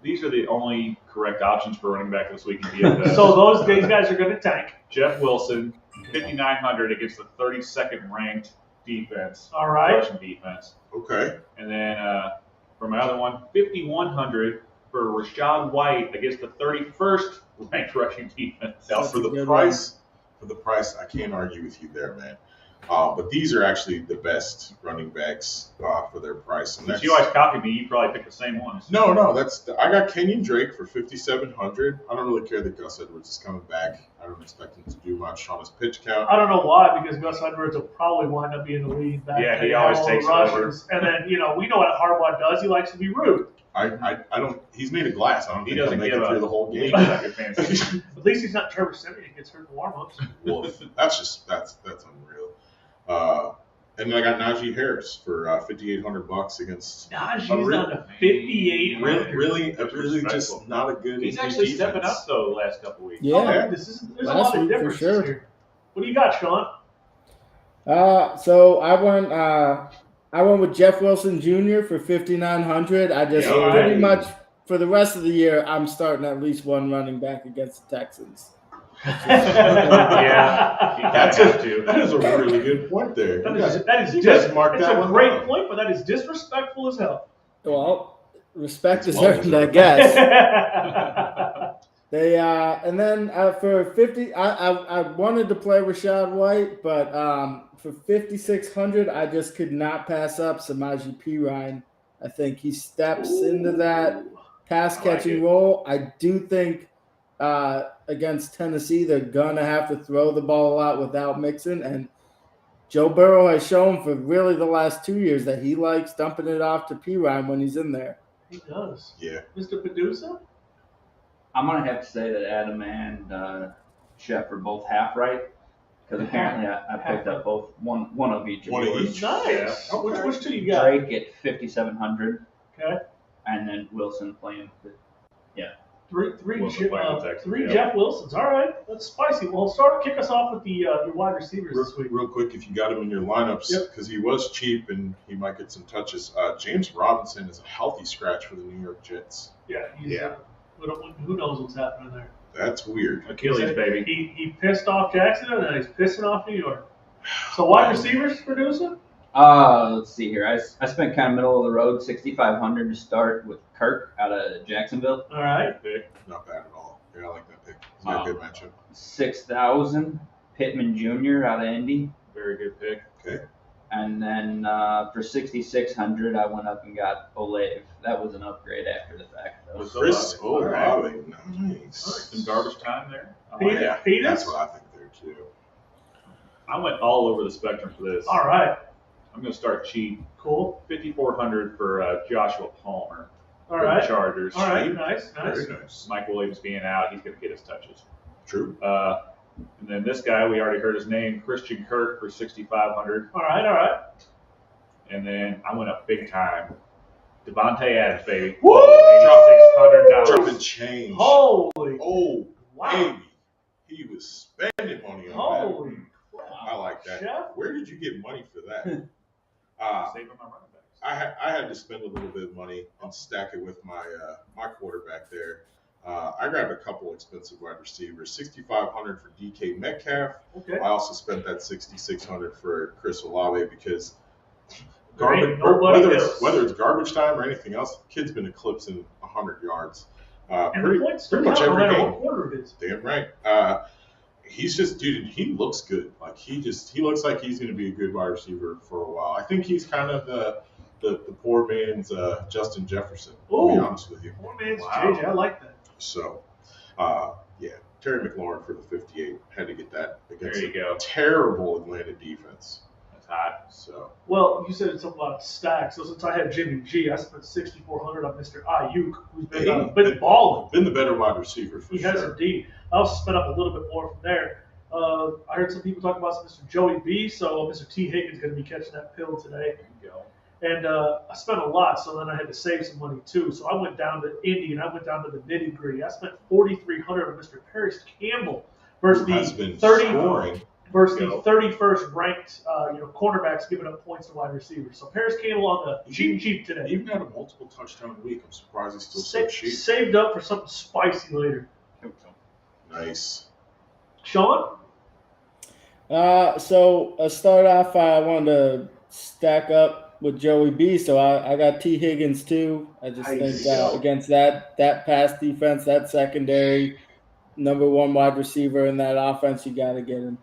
Speaker 4: these are the only correct options for running back this week in DFS.
Speaker 3: So these guys are going to tank.
Speaker 4: Jeff Wilson, 5,900 against the 32nd ranked defense.
Speaker 3: All right.
Speaker 4: Russian defense.
Speaker 1: Okay.
Speaker 4: And then for my other one, 5,100 for Rashad White against the 31st ranked rushing defense.
Speaker 1: Now
Speaker 2: That's
Speaker 1: for
Speaker 2: a
Speaker 1: the
Speaker 2: good
Speaker 1: price, I can't argue with you there, man. But these are actually the best running backs for their price. And
Speaker 4: Since
Speaker 1: that's,
Speaker 4: you always copy me, you probably pick the same ones.
Speaker 1: no, I got Kenyon Drake for 5,700. I don't really care that Gus Edwards is coming back. I don't expect him to do much on his pitch count.
Speaker 3: I don't know why, because Gus Edwards will probably wind up being the lead back.
Speaker 4: Yeah, he
Speaker 3: there,
Speaker 4: always
Speaker 3: all the
Speaker 4: takes it over.
Speaker 3: rushes. And then, we know what Harbaugh does. He likes to be rude.
Speaker 1: I don't. He's made of glass. I don't
Speaker 4: He
Speaker 1: think he'll
Speaker 4: doesn't
Speaker 1: make
Speaker 4: give
Speaker 1: it
Speaker 4: a
Speaker 1: through the whole game.
Speaker 4: league second fancy.
Speaker 3: At least he's not Trevor Simeon. He gets hurt in warm-ups.
Speaker 1: Well, that's unreal. And then I got Najee Harris for $5,800 against
Speaker 3: Najee's
Speaker 1: real-
Speaker 3: down to 58.
Speaker 1: really
Speaker 4: Disrespectful.
Speaker 1: just not a good.
Speaker 4: He's actually
Speaker 1: defense.
Speaker 4: stepping up though the last couple weeks.
Speaker 2: Yeah.
Speaker 3: There's a
Speaker 2: Last
Speaker 3: lot of
Speaker 2: week, for
Speaker 3: differences
Speaker 2: sure.
Speaker 3: here. What do you got, Sean?
Speaker 2: So I went with Jeff Wilson Jr. for 5,900. I just
Speaker 1: Yeah,
Speaker 2: pretty
Speaker 1: right.
Speaker 2: much for the rest of the year, I'm starting at least one running back against the Texans.
Speaker 4: Yeah.
Speaker 1: That is a really good point there.
Speaker 3: You
Speaker 1: you guys marked
Speaker 3: it's
Speaker 1: that
Speaker 3: a
Speaker 1: one
Speaker 3: great
Speaker 1: down.
Speaker 3: point, but that is disrespectful as hell.
Speaker 2: Well, respect is
Speaker 1: It's well
Speaker 2: earned, I
Speaker 1: deserved.
Speaker 2: guess. They and then for 50, I wanted to play Rashad White, but for 5,600, I just could not pass up Samaje Perine. I think he steps into that pass catching role. I do think against Tennessee, they're gonna have to throw the ball a lot without Mixon, and Joe Burrow has shown for really the last 2 years that he likes dumping it off to Perine when he's in there.
Speaker 3: He does.
Speaker 1: Yeah.
Speaker 3: Mr. Medusa?
Speaker 5: I'm gonna have to say that Adam and Chef are both half right because apparently I picked up both one of each.
Speaker 1: One of
Speaker 5: yours.
Speaker 1: each?
Speaker 3: Nice.
Speaker 1: Okay.
Speaker 3: Which two you got?
Speaker 5: Drake at 5,700,
Speaker 3: Okay.
Speaker 5: and then Wilson playing.
Speaker 3: Three
Speaker 4: Wilson playing the Texans, yeah.
Speaker 3: Jeff Wilsons. All right. That's spicy. Well, kick us off with your wide receivers this week.
Speaker 1: Real quick, if you got him in your lineups,
Speaker 3: Yep.
Speaker 1: because he was cheap and he might get some touches. James Robinson is a healthy scratch for the New York Jets.
Speaker 3: Yeah.
Speaker 1: Yeah.
Speaker 3: Who knows what's happening there?
Speaker 1: That's weird.
Speaker 4: Achilles, baby.
Speaker 3: He pissed off Jackson, and then he's pissing off New York. So wide receivers, producer?
Speaker 5: Let's see here. I spent kind of middle of the road, 6,500 to start with Kirk out of Jacksonville.
Speaker 3: All right.
Speaker 4: Pick.
Speaker 1: Not bad at all. Yeah, I like that pick. He's got a good matchup.
Speaker 5: 6,000 Pittman Jr. out of Indy.
Speaker 4: Very good pick.
Speaker 1: Okay.
Speaker 5: And then for 6,600, I went up and got Olave. That was an upgrade after the fact, though.
Speaker 4: Was
Speaker 1: Chris
Speaker 4: All right.
Speaker 1: Olave, nice.
Speaker 4: Some garbage time there. I like
Speaker 3: Peter-
Speaker 4: it.
Speaker 1: Yeah,
Speaker 3: Peters?
Speaker 1: that's what I think there too.
Speaker 4: I went all over the spectrum for this.
Speaker 3: All right.
Speaker 4: I'm going to start cheap.
Speaker 3: Cool.
Speaker 4: 5,400 for Joshua Palmer.
Speaker 3: All right.
Speaker 4: Chargers.
Speaker 3: All right, nice.
Speaker 1: Very nice.
Speaker 4: Mike Williams being out, he's going to get his touches.
Speaker 1: True.
Speaker 4: And then this guy, we already heard his name, Christian Kirk for $6,500.
Speaker 3: All right.
Speaker 4: And then I went up big time. Devontae Adams, baby.
Speaker 3: Woo!
Speaker 4: $8,600.
Speaker 1: Dropping change.
Speaker 3: Holy.
Speaker 1: Oh,
Speaker 3: Wow.
Speaker 1: baby. He was spending money on
Speaker 3: Holy.
Speaker 1: that. I like that.
Speaker 3: Chef?
Speaker 1: Where did you get money for that?
Speaker 4: Saving my running backs.
Speaker 1: I had to spend a little bit of money and stack it with my my quarterback there. I grabbed a couple expensive wide receivers, $6,500 for DK Metcalf.
Speaker 3: Okay.
Speaker 1: I also spent that $6,600 for Chris Olave because
Speaker 3: There ain't
Speaker 1: garbage,
Speaker 3: nobody else.
Speaker 1: whether it's garbage time or anything else, the kid's been eclipsing 100 yards.
Speaker 3: And the points still
Speaker 1: pretty much
Speaker 3: count no
Speaker 1: every
Speaker 3: matter
Speaker 1: game.
Speaker 3: what quarter it is.
Speaker 1: Damn right. He's just, dude, he looks good. Like he looks like he's going to be a good wide receiver for a while. I think he's kind of the poor man's Justin Jefferson, to be
Speaker 3: Ooh.
Speaker 1: honest with you.
Speaker 3: Poor man's
Speaker 4: Wow.
Speaker 3: JJ. I like that.
Speaker 1: So, yeah, Terry McLaurin for the 58 had to get that against
Speaker 4: There you go.
Speaker 1: a terrible Atlanta defense.
Speaker 4: That's hot.
Speaker 1: So,
Speaker 3: Well, you said something about stacks. So since I had Jimmy G, I spent $6,400 on Mr. Ayuk, who's been balling.
Speaker 1: been the better wide receiver for
Speaker 3: He
Speaker 1: sure.
Speaker 3: has indeed. I also spent up a little bit more from there. I heard some people talk about Mr. Joey B, so Mr. T. Higgins going to be catching that pill today.
Speaker 4: There you go.
Speaker 3: And I spent a lot, so then I had to save some money too. So I went down to Indy and I went down to the nitty gritty. I spent $4,300 on Mr. Paris Campbell versus
Speaker 1: Who has
Speaker 3: the
Speaker 1: been
Speaker 3: 30
Speaker 1: scoring.
Speaker 3: versus the
Speaker 4: Go.
Speaker 3: 31st ranked cornerbacks giving up points to wide receivers. So Paris Campbell on the cheap today.
Speaker 1: Even had a multiple touchdown week. I'm surprised he's still so cheap.
Speaker 3: Saved up for something spicy later.
Speaker 1: Nice.
Speaker 3: Sean?
Speaker 2: So I start off, I wanted to stack up with Joey B. So I got T. Higgins too. I just
Speaker 3: Nice.
Speaker 2: think against that pass defense, that secondary, number one wide receiver in that offense, you got to get him.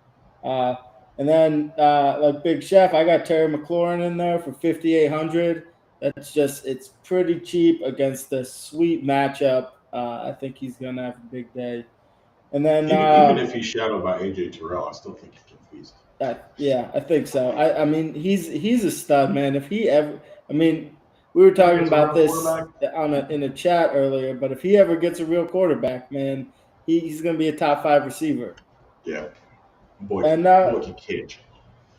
Speaker 2: And then like Big Chef, I got Terry McLaurin in there for $5,800. It's pretty cheap against the sweet matchup. I think he's gonna have a big day. And then
Speaker 1: Even if he's shadowed by AJ Terrell, I still think he can feast.
Speaker 2: yeah, I think so. I mean, he's a stud, man. If he ever, I mean, we were talking
Speaker 3: Gets a
Speaker 2: about
Speaker 3: real
Speaker 2: this
Speaker 3: quarterback.
Speaker 2: in a chat earlier, but if he ever gets a real quarterback, man, he's going to be a top 5 receiver.
Speaker 1: Yeah. Boy,
Speaker 2: And
Speaker 1: boy can catch.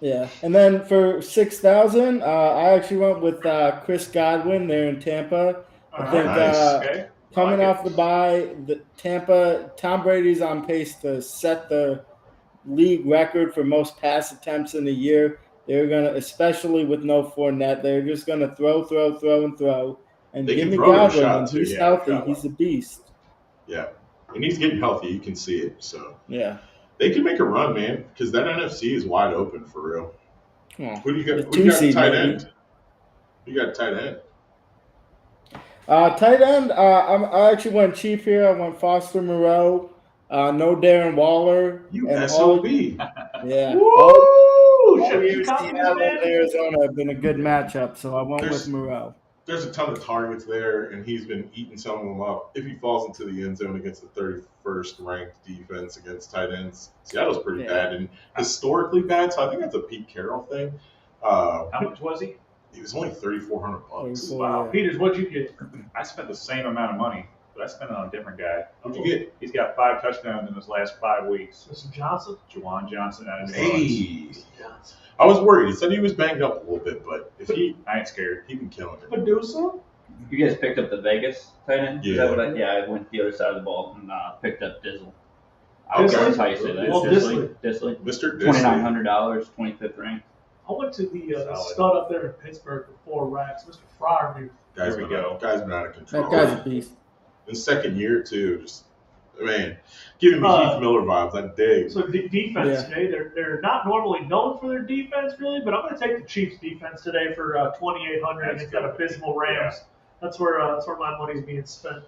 Speaker 2: yeah, and then for 6,000, I actually went with Chris Godwin there in Tampa. I think
Speaker 1: Nice.
Speaker 4: Okay.
Speaker 2: coming
Speaker 4: like it.
Speaker 2: off the bye, Tom Brady's on pace to set the league record for most pass attempts in a year. They're gonna, especially with no Fournette, they're just gonna throw. And
Speaker 1: They
Speaker 2: give
Speaker 1: can
Speaker 2: me
Speaker 1: throw their
Speaker 2: Godwin
Speaker 1: shot,
Speaker 2: when
Speaker 1: too,
Speaker 2: he's
Speaker 1: yeah,
Speaker 2: healthy.
Speaker 1: Godwin.
Speaker 2: He's a beast.
Speaker 1: Yeah. And he's getting healthy. You can see it. So
Speaker 2: Yeah.
Speaker 1: they can make a run, man, because that NFC is wide open for real.
Speaker 2: Come on.
Speaker 1: Who do you got?
Speaker 2: The
Speaker 1: Who you got
Speaker 2: 2 seed,
Speaker 1: tight
Speaker 2: maybe.
Speaker 1: end? You got tight end.
Speaker 2: Tight end, I actually went cheap here. I went Foster Moreau. No Darren Waller.
Speaker 1: You
Speaker 2: and
Speaker 1: SOB.
Speaker 2: Yeah.
Speaker 3: Woo!
Speaker 2: All
Speaker 3: Chef, you
Speaker 2: years,
Speaker 3: confident,
Speaker 2: Seattle
Speaker 3: man?
Speaker 2: and Arizona have been a good matchup, so I went
Speaker 1: There's-
Speaker 2: with Moreau.
Speaker 1: There's a ton of targets there, and he's been eating some of them up. If he falls into the end zone against the 31st ranked defense against tight ends, Seattle's pretty
Speaker 2: Yeah.
Speaker 1: bad and historically bad. So I think that's a Pete Carroll thing.
Speaker 4: How much was he?
Speaker 1: He was only $3,400.
Speaker 2: 34,
Speaker 4: Wow.
Speaker 2: yeah.
Speaker 3: Peters, what'd you get?
Speaker 4: I spent the same amount of money, but I spent it on a different guy.
Speaker 1: What'd you get?
Speaker 4: He's got 5 touchdowns in his last 5 weeks.
Speaker 3: Mr. Johnson?
Speaker 4: Juwan Johnson out of New Orleans.
Speaker 1: Hey,
Speaker 3: Johnson.
Speaker 1: I was worried. He said he was banged up a little bit, but if he
Speaker 4: I ain't scared.
Speaker 1: been killing it.
Speaker 3: Medusa?
Speaker 5: You guys picked up the Vegas tight end? Is
Speaker 1: Yeah.
Speaker 5: that what I went the other side of the ball and picked up Dizzle.
Speaker 1: Okay.
Speaker 5: That's how you say that.
Speaker 3: Oh,
Speaker 5: Disley.
Speaker 1: Mr. Disley.
Speaker 5: $2,900, 25th rank.
Speaker 3: I went to the
Speaker 4: Solid.
Speaker 3: stud up there in Pittsburgh for 4 racks. Mr. Fryer,
Speaker 1: Guy's
Speaker 4: Here we
Speaker 1: been,
Speaker 4: go.
Speaker 1: guy's been out of control.
Speaker 2: That guy's a beast.
Speaker 1: In second year, too. Just, man, giving me Heath Miller vibes. I dig.
Speaker 3: So defense today, they're not normally known for their defense really, but I'm going to take the Chiefs defense today for 2,800 against that abysmal Rams. That's where my money's being spent.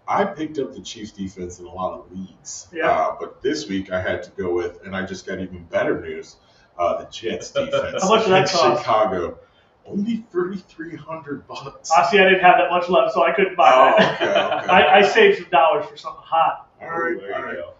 Speaker 1: I picked up the Chiefs defense in a lot of leagues.
Speaker 3: Yeah.
Speaker 1: But this week I had to go with, and I just got even better news, the Jets defense.
Speaker 3: How much did that
Speaker 1: against
Speaker 3: cost?
Speaker 1: Chicago. Only $3,300.
Speaker 3: Honestly, I didn't have that much left, so I couldn't buy that.
Speaker 1: Okay.
Speaker 3: I saved some dollars for something hot.
Speaker 1: All right,
Speaker 4: There
Speaker 1: all
Speaker 4: you
Speaker 1: right.
Speaker 4: go.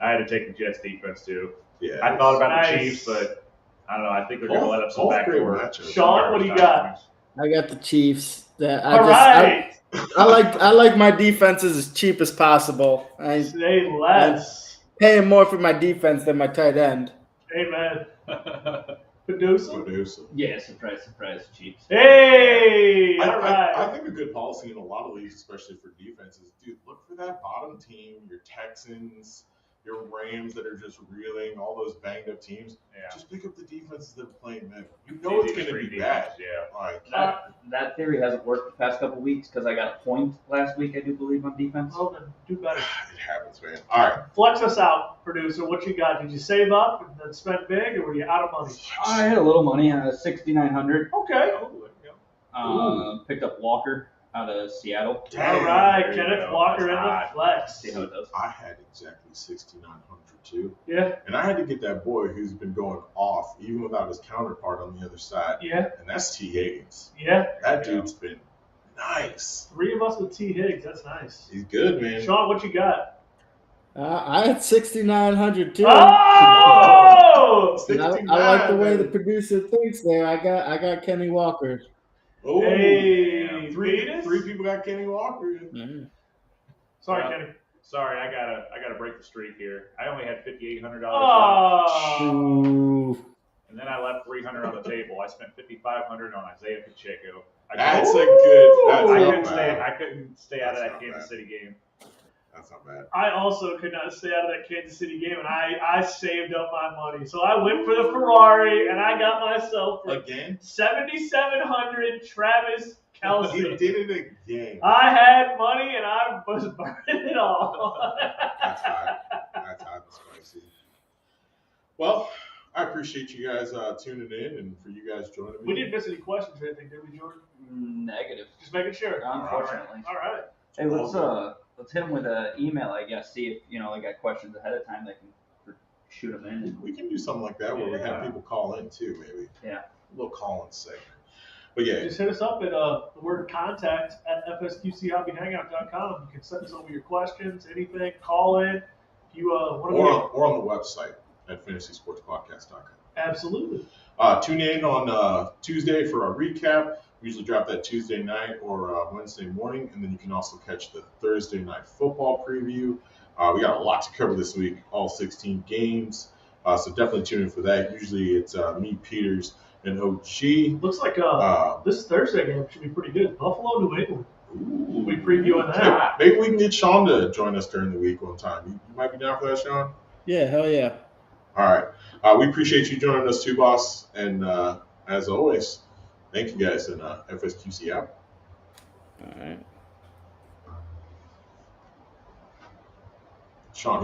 Speaker 4: I had to take the Jets defense too.
Speaker 1: Yeah.
Speaker 4: I thought about
Speaker 3: Nice.
Speaker 4: the Chiefs, but I don't know. I think they're going to let up some
Speaker 1: Both great
Speaker 4: backdoor.
Speaker 1: matchups.
Speaker 3: Sean, what do you got?
Speaker 2: I got the Chiefs.
Speaker 3: All right.
Speaker 2: I like my defenses as cheap as possible. I
Speaker 3: Say less.
Speaker 2: paying more for my defense than my tight end.
Speaker 3: Amen. Producer?
Speaker 1: Medusa.
Speaker 5: Yeah, surprise, surprise, Chiefs.
Speaker 3: Hey, all right.
Speaker 1: I think a good policy in a lot of leagues, especially for defenses, dude, look for that bottom team, your Texans, your Rams that are just reeling, all those banged up teams.
Speaker 4: Yeah.
Speaker 1: Just pick up the defenses that are playing them. You know it's
Speaker 4: Easy
Speaker 1: going to
Speaker 4: free
Speaker 1: be
Speaker 4: defense,
Speaker 1: bad.
Speaker 4: Yeah.
Speaker 1: Like,
Speaker 5: That theory hasn't worked the past couple weeks because I got a point last week, I do believe, on defense.
Speaker 3: Well, then do better.
Speaker 1: it happens, man. All right.
Speaker 3: Flex us out, producer. What you got? Did you save up and then spend big, or were you out of money?
Speaker 5: I had a little money, 6,900.
Speaker 3: Okay.
Speaker 4: Oh, there you go.
Speaker 5: Picked up Walker out of Seattle.
Speaker 1: Dang,
Speaker 3: All right,
Speaker 4: there you
Speaker 3: Kenneth
Speaker 4: go.
Speaker 3: Walker in
Speaker 4: That's
Speaker 3: the
Speaker 4: hot.
Speaker 3: flex.
Speaker 5: See how it does.
Speaker 1: I had exactly 6,900 too.
Speaker 3: Yeah,
Speaker 1: And I had to get that boy who's been going off, even without his counterpart on the other side.
Speaker 3: yeah,
Speaker 1: And that's T. Higgins.
Speaker 3: yeah.
Speaker 1: That dude's been nice.
Speaker 3: 3 of us with T. Higgs. That's nice.
Speaker 1: He's good, man.
Speaker 3: Sean, what you got?
Speaker 2: I had 6,900 too.
Speaker 3: Oh!
Speaker 2: And I like the way the producer thinks there. I got Kenny Walker.
Speaker 1: Oh,
Speaker 3: Hey,
Speaker 1: three
Speaker 3: Venus?
Speaker 1: people got Kenny Walker.
Speaker 3: Sorry,
Speaker 4: Well,
Speaker 3: Kenny.
Speaker 4: Sorry, I gotta break the streak here. I only had $5,800 left,
Speaker 3: Oh.
Speaker 2: Ooh.
Speaker 4: and then I left $300 on the table. I spent $5,500 on Isaiah Pacheco.
Speaker 1: That's a good. That's
Speaker 4: I
Speaker 1: not
Speaker 4: couldn't stay.
Speaker 1: bad.
Speaker 4: I couldn't stay out of
Speaker 1: That's
Speaker 4: that
Speaker 1: not
Speaker 4: Kansas
Speaker 1: bad.
Speaker 4: City game.
Speaker 1: That's not bad.
Speaker 3: I also could not stay out of that Kansas City game, and I saved up my money. So I went for the Ferrari, and I got myself for
Speaker 1: Again?
Speaker 3: 7,700 Travis
Speaker 1: He
Speaker 3: Kelce.
Speaker 1: did it again.
Speaker 3: I had money, and I was burning it all.
Speaker 1: That's hot. That's hot and spicy. Well, I appreciate you guys tuning in and for you guys joining me.
Speaker 3: We didn't miss any questions or anything, did we, Jordan?
Speaker 5: Negative.
Speaker 3: Just making sure.
Speaker 5: Unfortunately.
Speaker 3: All right.
Speaker 5: Hey, let's hit them with an email, I guess. See if they got questions ahead of time. They can shoot them in.
Speaker 1: We can do something like that where we have
Speaker 4: Yeah.
Speaker 1: people call in too, maybe.
Speaker 5: Yeah.
Speaker 1: A little call-in segment. But yeah,
Speaker 3: Just hit us up at the word contact at FSQCHobbyHangout.com. You can send us over your questions, anything, call in. If you want to
Speaker 1: or on the website at fantasysportspodcast.com.
Speaker 3: Absolutely.
Speaker 1: Tune in on Tuesday for our recap. We usually drop that Tuesday night or Wednesday morning, and then you can also catch the Thursday night football preview. We got a lot to cover this week, all 16 games. So definitely tune in for that. Usually it's me, Peters, and OG.
Speaker 3: Looks like this Thursday game should be pretty good. Buffalo, New England.
Speaker 1: Ooh.
Speaker 3: We previewing that.
Speaker 1: Maybe we can get Sean to join us during the week one time. You might be down for that, Sean?
Speaker 2: Yeah, hell yeah.
Speaker 1: All right. We appreciate you joining us too, boss. And as always, thank you guys, and FSQC out.
Speaker 2: All right.
Speaker 1: Sean,